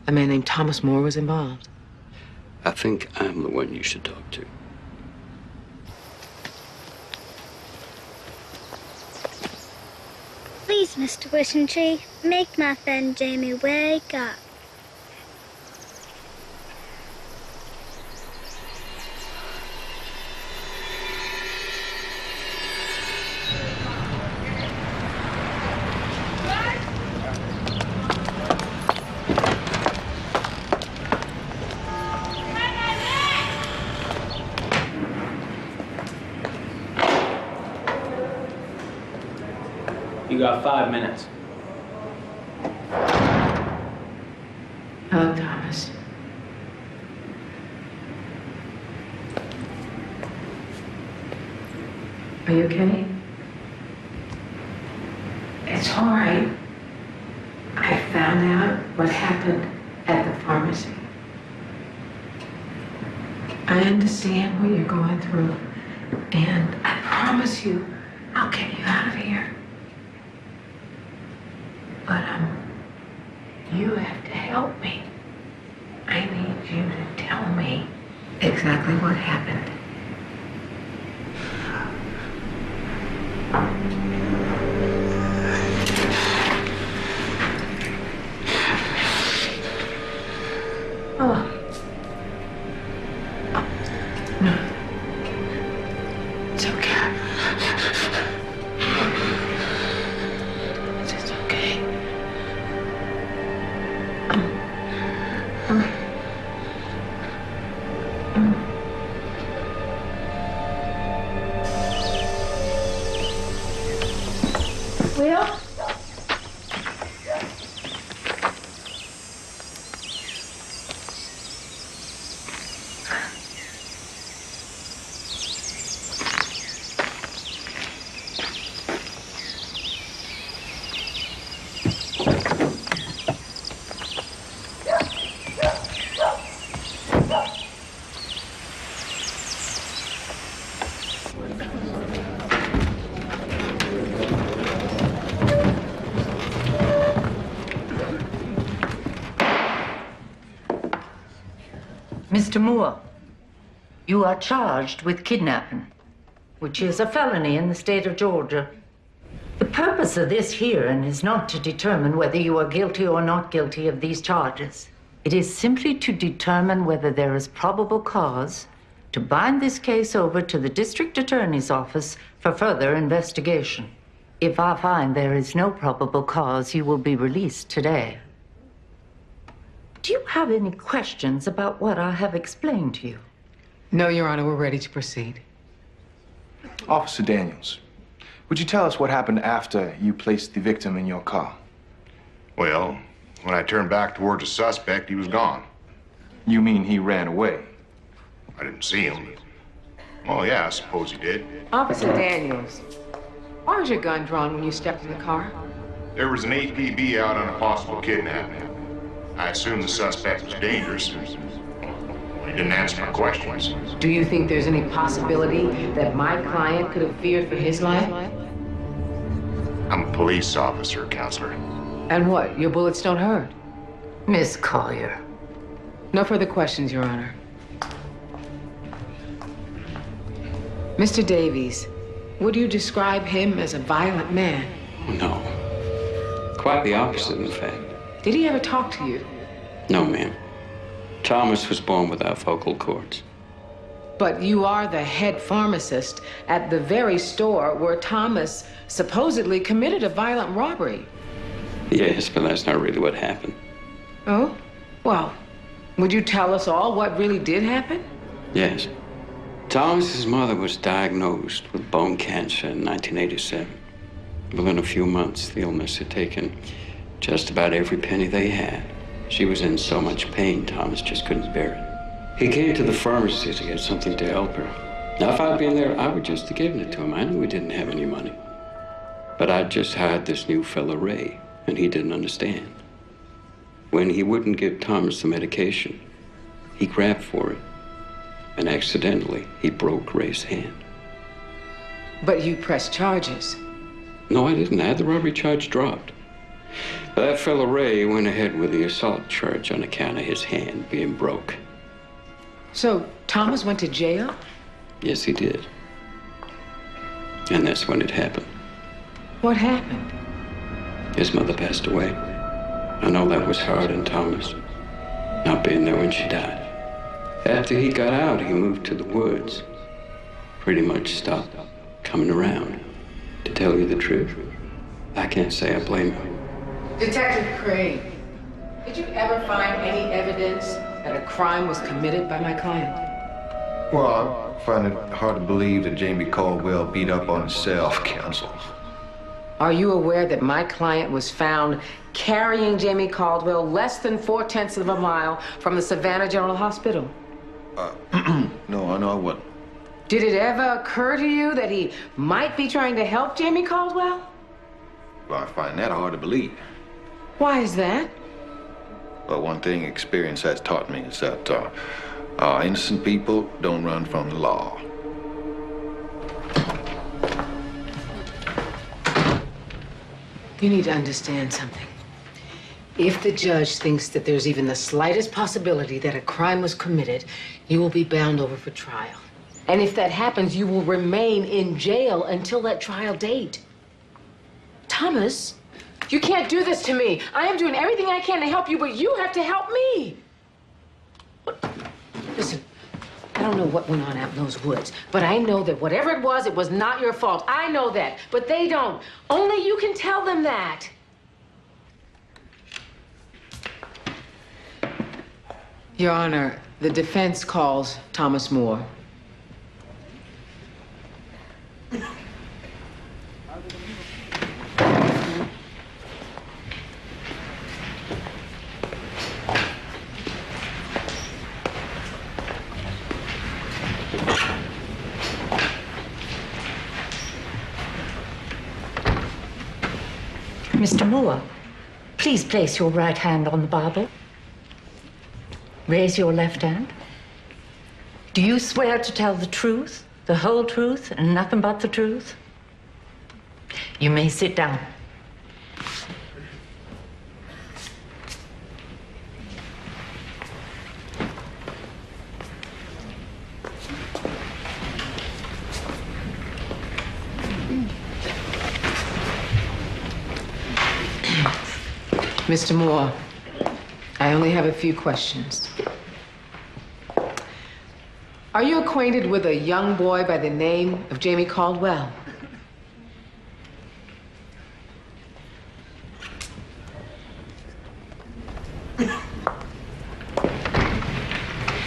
A man named Thomas Moore was involved. I think I'm the one you should talk to. Please, Mr. Wishing Tree, make my friend Jamie wake up. You got 5 minutes. Hello, Thomas. Are you okay? It's all right. I found out what happened at the pharmacy. I understand what you're going through, and I promise you, I'll get you out of here. But, you have to help me. I need you to tell me exactly what happened. Oh. No. It's okay. It's okay. Mr. Moore, you are charged with kidnapping, which is a felony in the state of Georgia. The purpose of this hearing is not to determine whether you are guilty or not guilty of these charges. It is simply to determine whether there is probable cause to bind this case over to the district attorney's office for further investigation. If I find there is no probable cause, you will be released today. Do you have any questions about what I have explained to you? No, Your Honor, we're ready to proceed. Officer Daniels, would you tell us what happened after you placed the victim in your car? Well, when I turned back towards the suspect, he was gone. You mean he ran away? I didn't see him. Well, yeah, I suppose he did. Officer Daniels, why was your gun drawn when you stepped in the car? There was an APB out on a possible kidnapping. I assumed the suspect was dangerous. He didn't answer my questions. Do you think there's any possibility that my client could have feared for his life? I'm a police officer, Counselor. And what? Your bullets don't hurt? Miss Collier. No further questions, Your Honor. Mr. Davies, would you describe him as a violent man? No. Quite the opposite, in fact. Did he ever talk to you? No, ma'am. Thomas was born without vocal cords. But you are the head pharmacist at the very store where Thomas supposedly committed a violent robbery. Yes, but that's not really what happened. Oh? Well, would you tell us all what really did happen? Yes. Thomas's mother was diagnosed with bone cancer in 1987. Within a few months, the illness had taken just about every penny they had. She was in so much pain, Thomas just couldn't bear it. He came to the pharmacy to get something to help her. Now, if I'd been there, I would just have given it to him. I knew he didn't have any money. But I'd just hired this new fella, Ray, and he didn't understand. When he wouldn't give Thomas the medication, he grabbed for it, and accidentally, he broke Ray's hand. But you pressed charges. No, I didn't. I had the robbery charge dropped. That fella Ray went ahead with the assault charge on account of his hand being broke. So Thomas went to jail? Yes, he did. And that's when it happened. What happened? His mother passed away. I know that was hard on Thomas, not being there when she died. After he got out, he moved to the woods. Pretty much stopped coming around. To tell you the truth, I can't say I blame him. Detective Craig, did you ever find any evidence that a crime was committed by my client? Well, I find it hard to believe that Jamie Caldwell beat up on himself, Counsel. Are you aware that my client was found carrying Jamie Caldwell less than 4/10 of a mile from the Savannah General Hospital? No, I wasn't. Did it ever occur to you that he might be trying to help Jamie Caldwell? Well, I find that hard to believe. Why is that? Well, one thing experience has taught me is that innocent people don't run from the law. You need to understand something. If the judge thinks that there's even the slightest possibility that a crime was committed, you will be bound over for trial. And if that happens, you will remain in jail until that trial date. Thomas, you can't do this to me. I am doing everything I can to help you, but you have to help me. Listen, I don't know what went on out in those woods, but I know that whatever it was not your fault. I know that, but they don't. Only you can tell them that. Your Honor, the defense calls Thomas Moore. Mr. Moore, please place your right hand on the Bible. Raise your left hand. Do you swear to tell the truth, the whole truth, and nothing but the truth? You may sit down. Mr. Moore, I only have a few questions. Are you acquainted with a young boy by the name of Jamie Caldwell?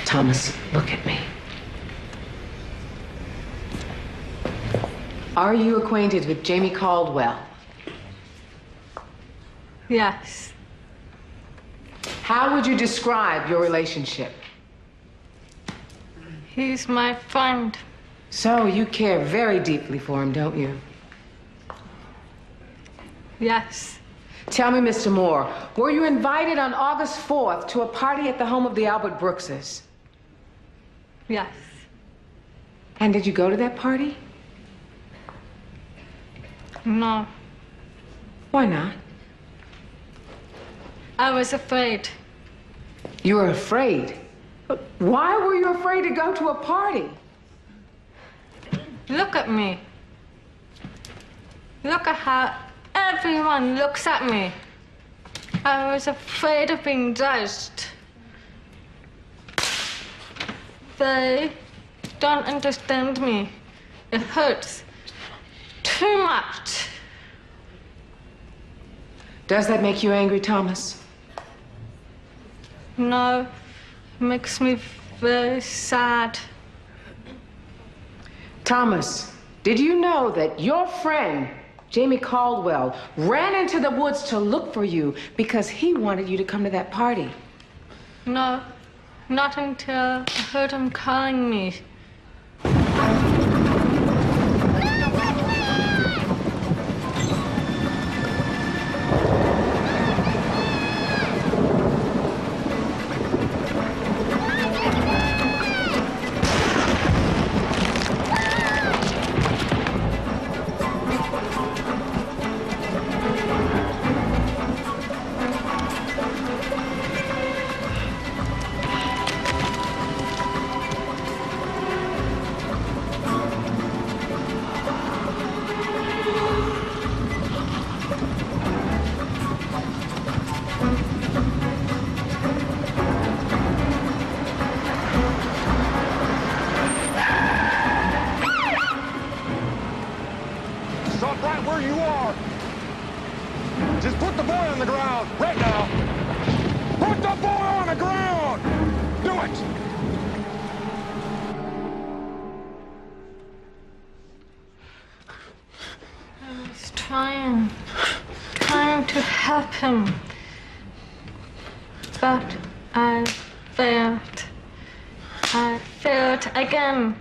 Thomas, look at me. Are you acquainted with Jamie Caldwell? Yes. How would you describe your relationship? He's my friend. So you care very deeply for him, don't you? Yes. Tell me, Mr. Moore, were you invited on August 4th to a party at the home of the Albert Brookses? Yes. And did you go to that party? No. Why not? I was afraid. You were afraid? Why were you afraid to go to a party? Look at me. Look at how everyone looks at me. I was afraid of being judged. They don't understand me. It hurts too much. Does that make you angry, Thomas? No, it makes me very sad. Thomas, did you know that your friend, Jamie Caldwell, ran into the woods to look for you because he wanted you to come to that party? No, not until I heard him calling me. Stop right where you are. Just put the boy on the ground, right now. Put the boy on the ground. Do it. I was trying to help him. But I failed. I failed again.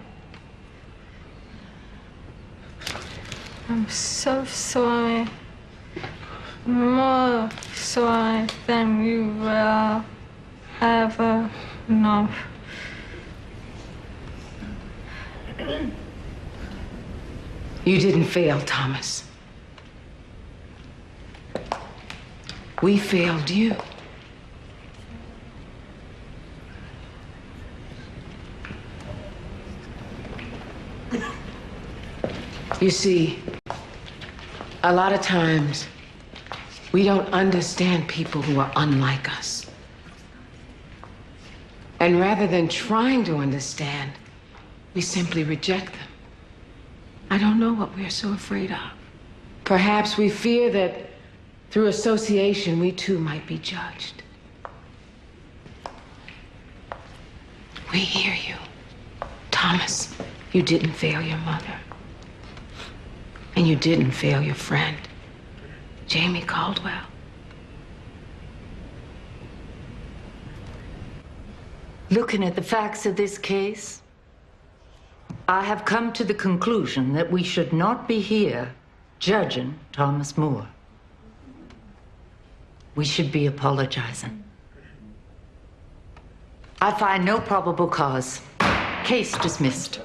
I'm so sorry. More sorry than you will ever know. You didn't fail, Thomas. We failed you. You see, a lot of times, we don't understand people who are unlike us. And rather than trying to understand, we simply reject them. I don't know what we're so afraid of. Perhaps we fear that through association, we too might be judged. We hear you. Thomas, you didn't fail your mother. And you didn't fail your friend, Jamie Caldwell. Looking at the facts of this case, I have come to the conclusion that we should not be here judging Thomas Moore. We should be apologizing. I find no probable cause. Case dismissed.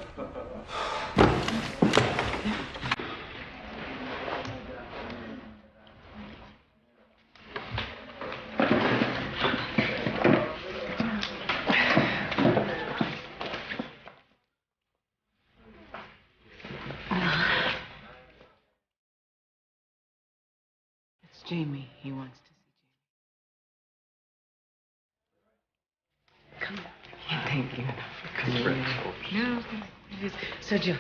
It's Jamie. He wants to. Thank you for coming in. No, Sergio.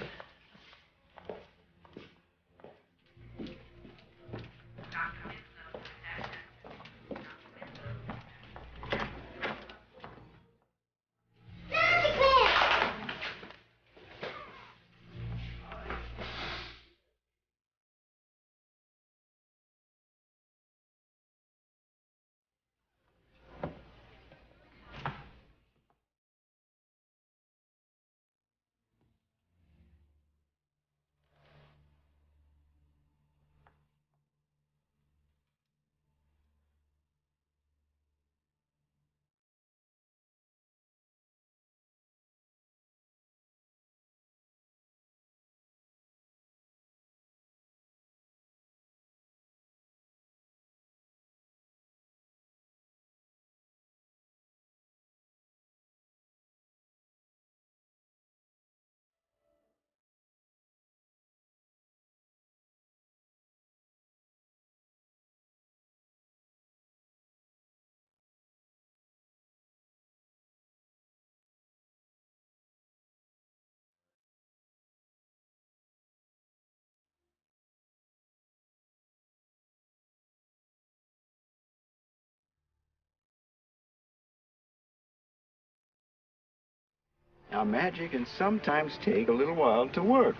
Now, magic can sometimes take a little while to work.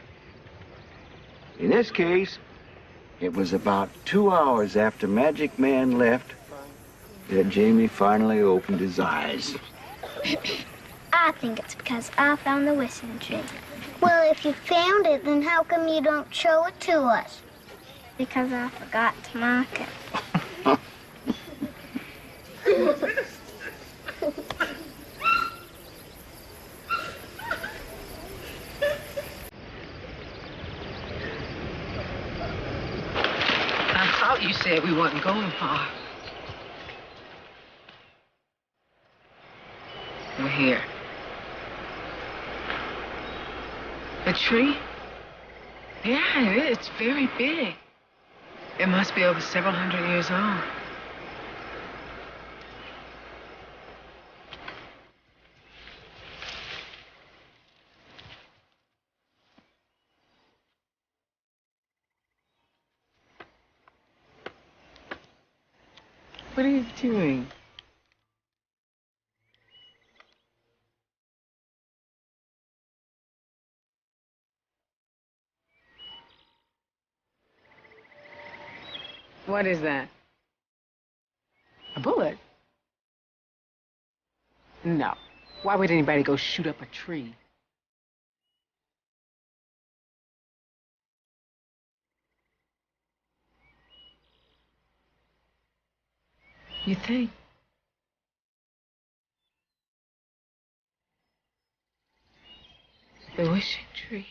In this case, it was about 2 hours after Magic Man left that Jamie finally opened his eyes. I think it's because I found the wishing tree. Well, if you found it, then how come you don't show it to us? Because I forgot to mark it. I thought you said we wasn't going far. We're here. A tree? Yeah, it's very big. It must be over several hundred years old. What are you doing? What is that? A bullet? No. Why would anybody go shoot up a tree? You think? The wishing tree.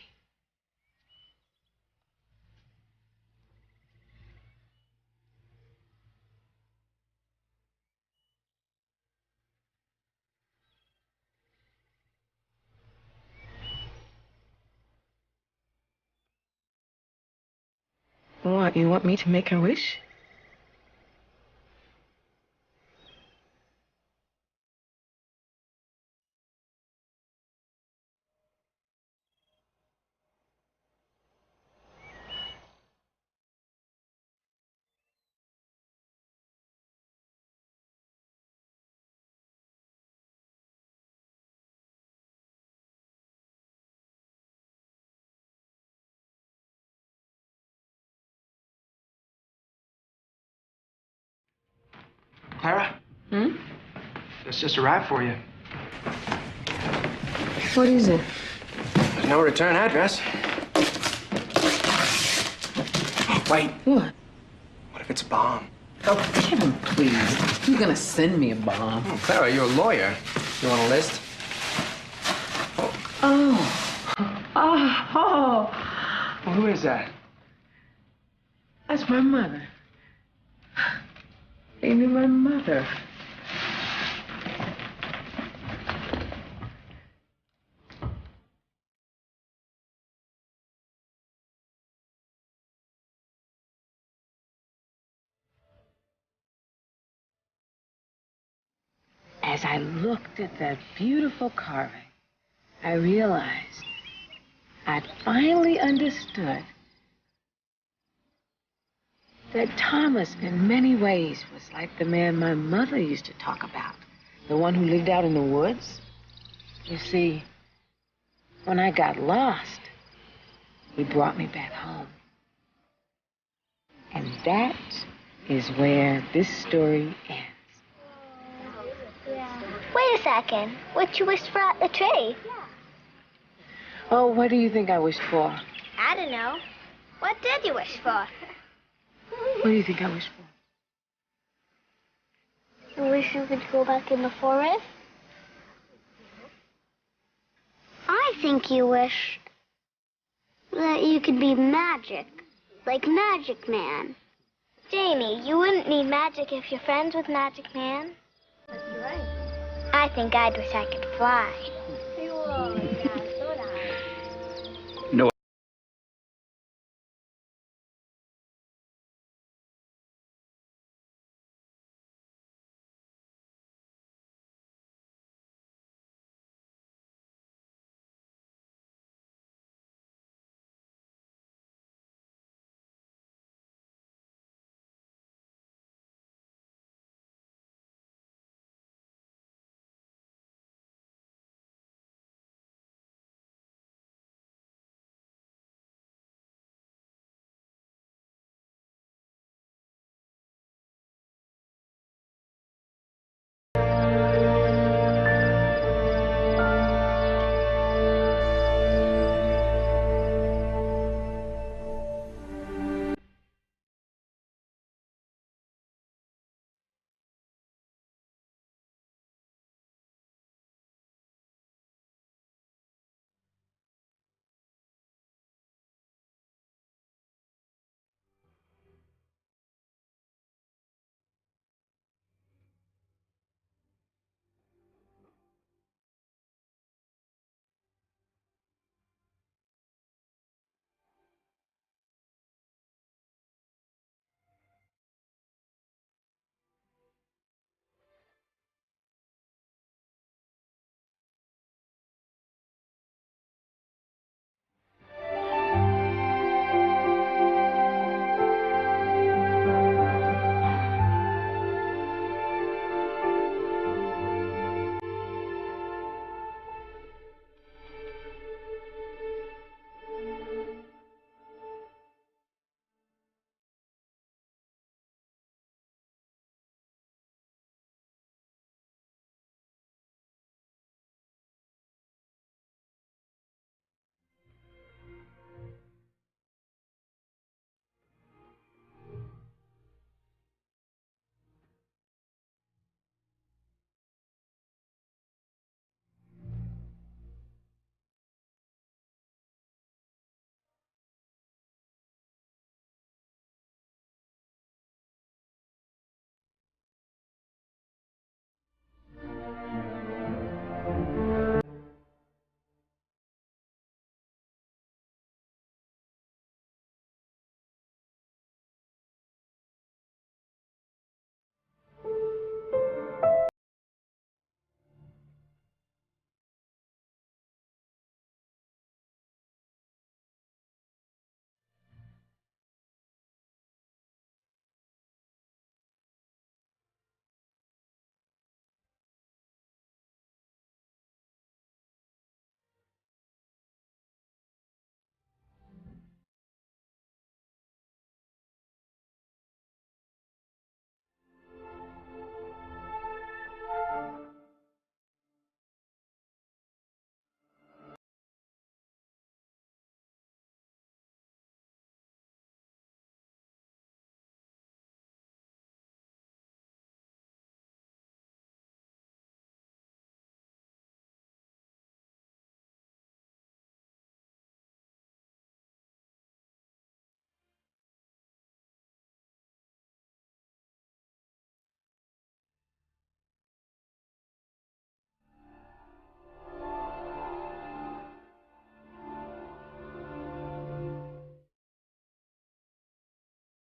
What, you want me to make a wish? Clara? Hmm? It's just arrived for you. What is it? There's no return address. Wait. What? What if it's a bomb? Oh, Kevin, please. You're gonna send me a bomb. Oh, Clara, you're a lawyer. You want a list? Oh. Well, who is that? That's my mother. They knew my mother. as I looked at that beautiful carving, I realized I'd finally understood that Thomas, in many ways, was like the man my mother used to talk about, the one who lived out in the woods. You see, when I got lost, he brought me back home. And that is where this story ends. Wait a second. What you wished for at the tree? Oh, what do you think I wished for? I don't know. What did you wish for? What do you think I wished for? You wish you could go back in the forest? I think you wish that you could be magic, like Magic Man. Jamie, you wouldn't need magic if you're friends with Magic Man. That's right. I think I'd wish I could fly.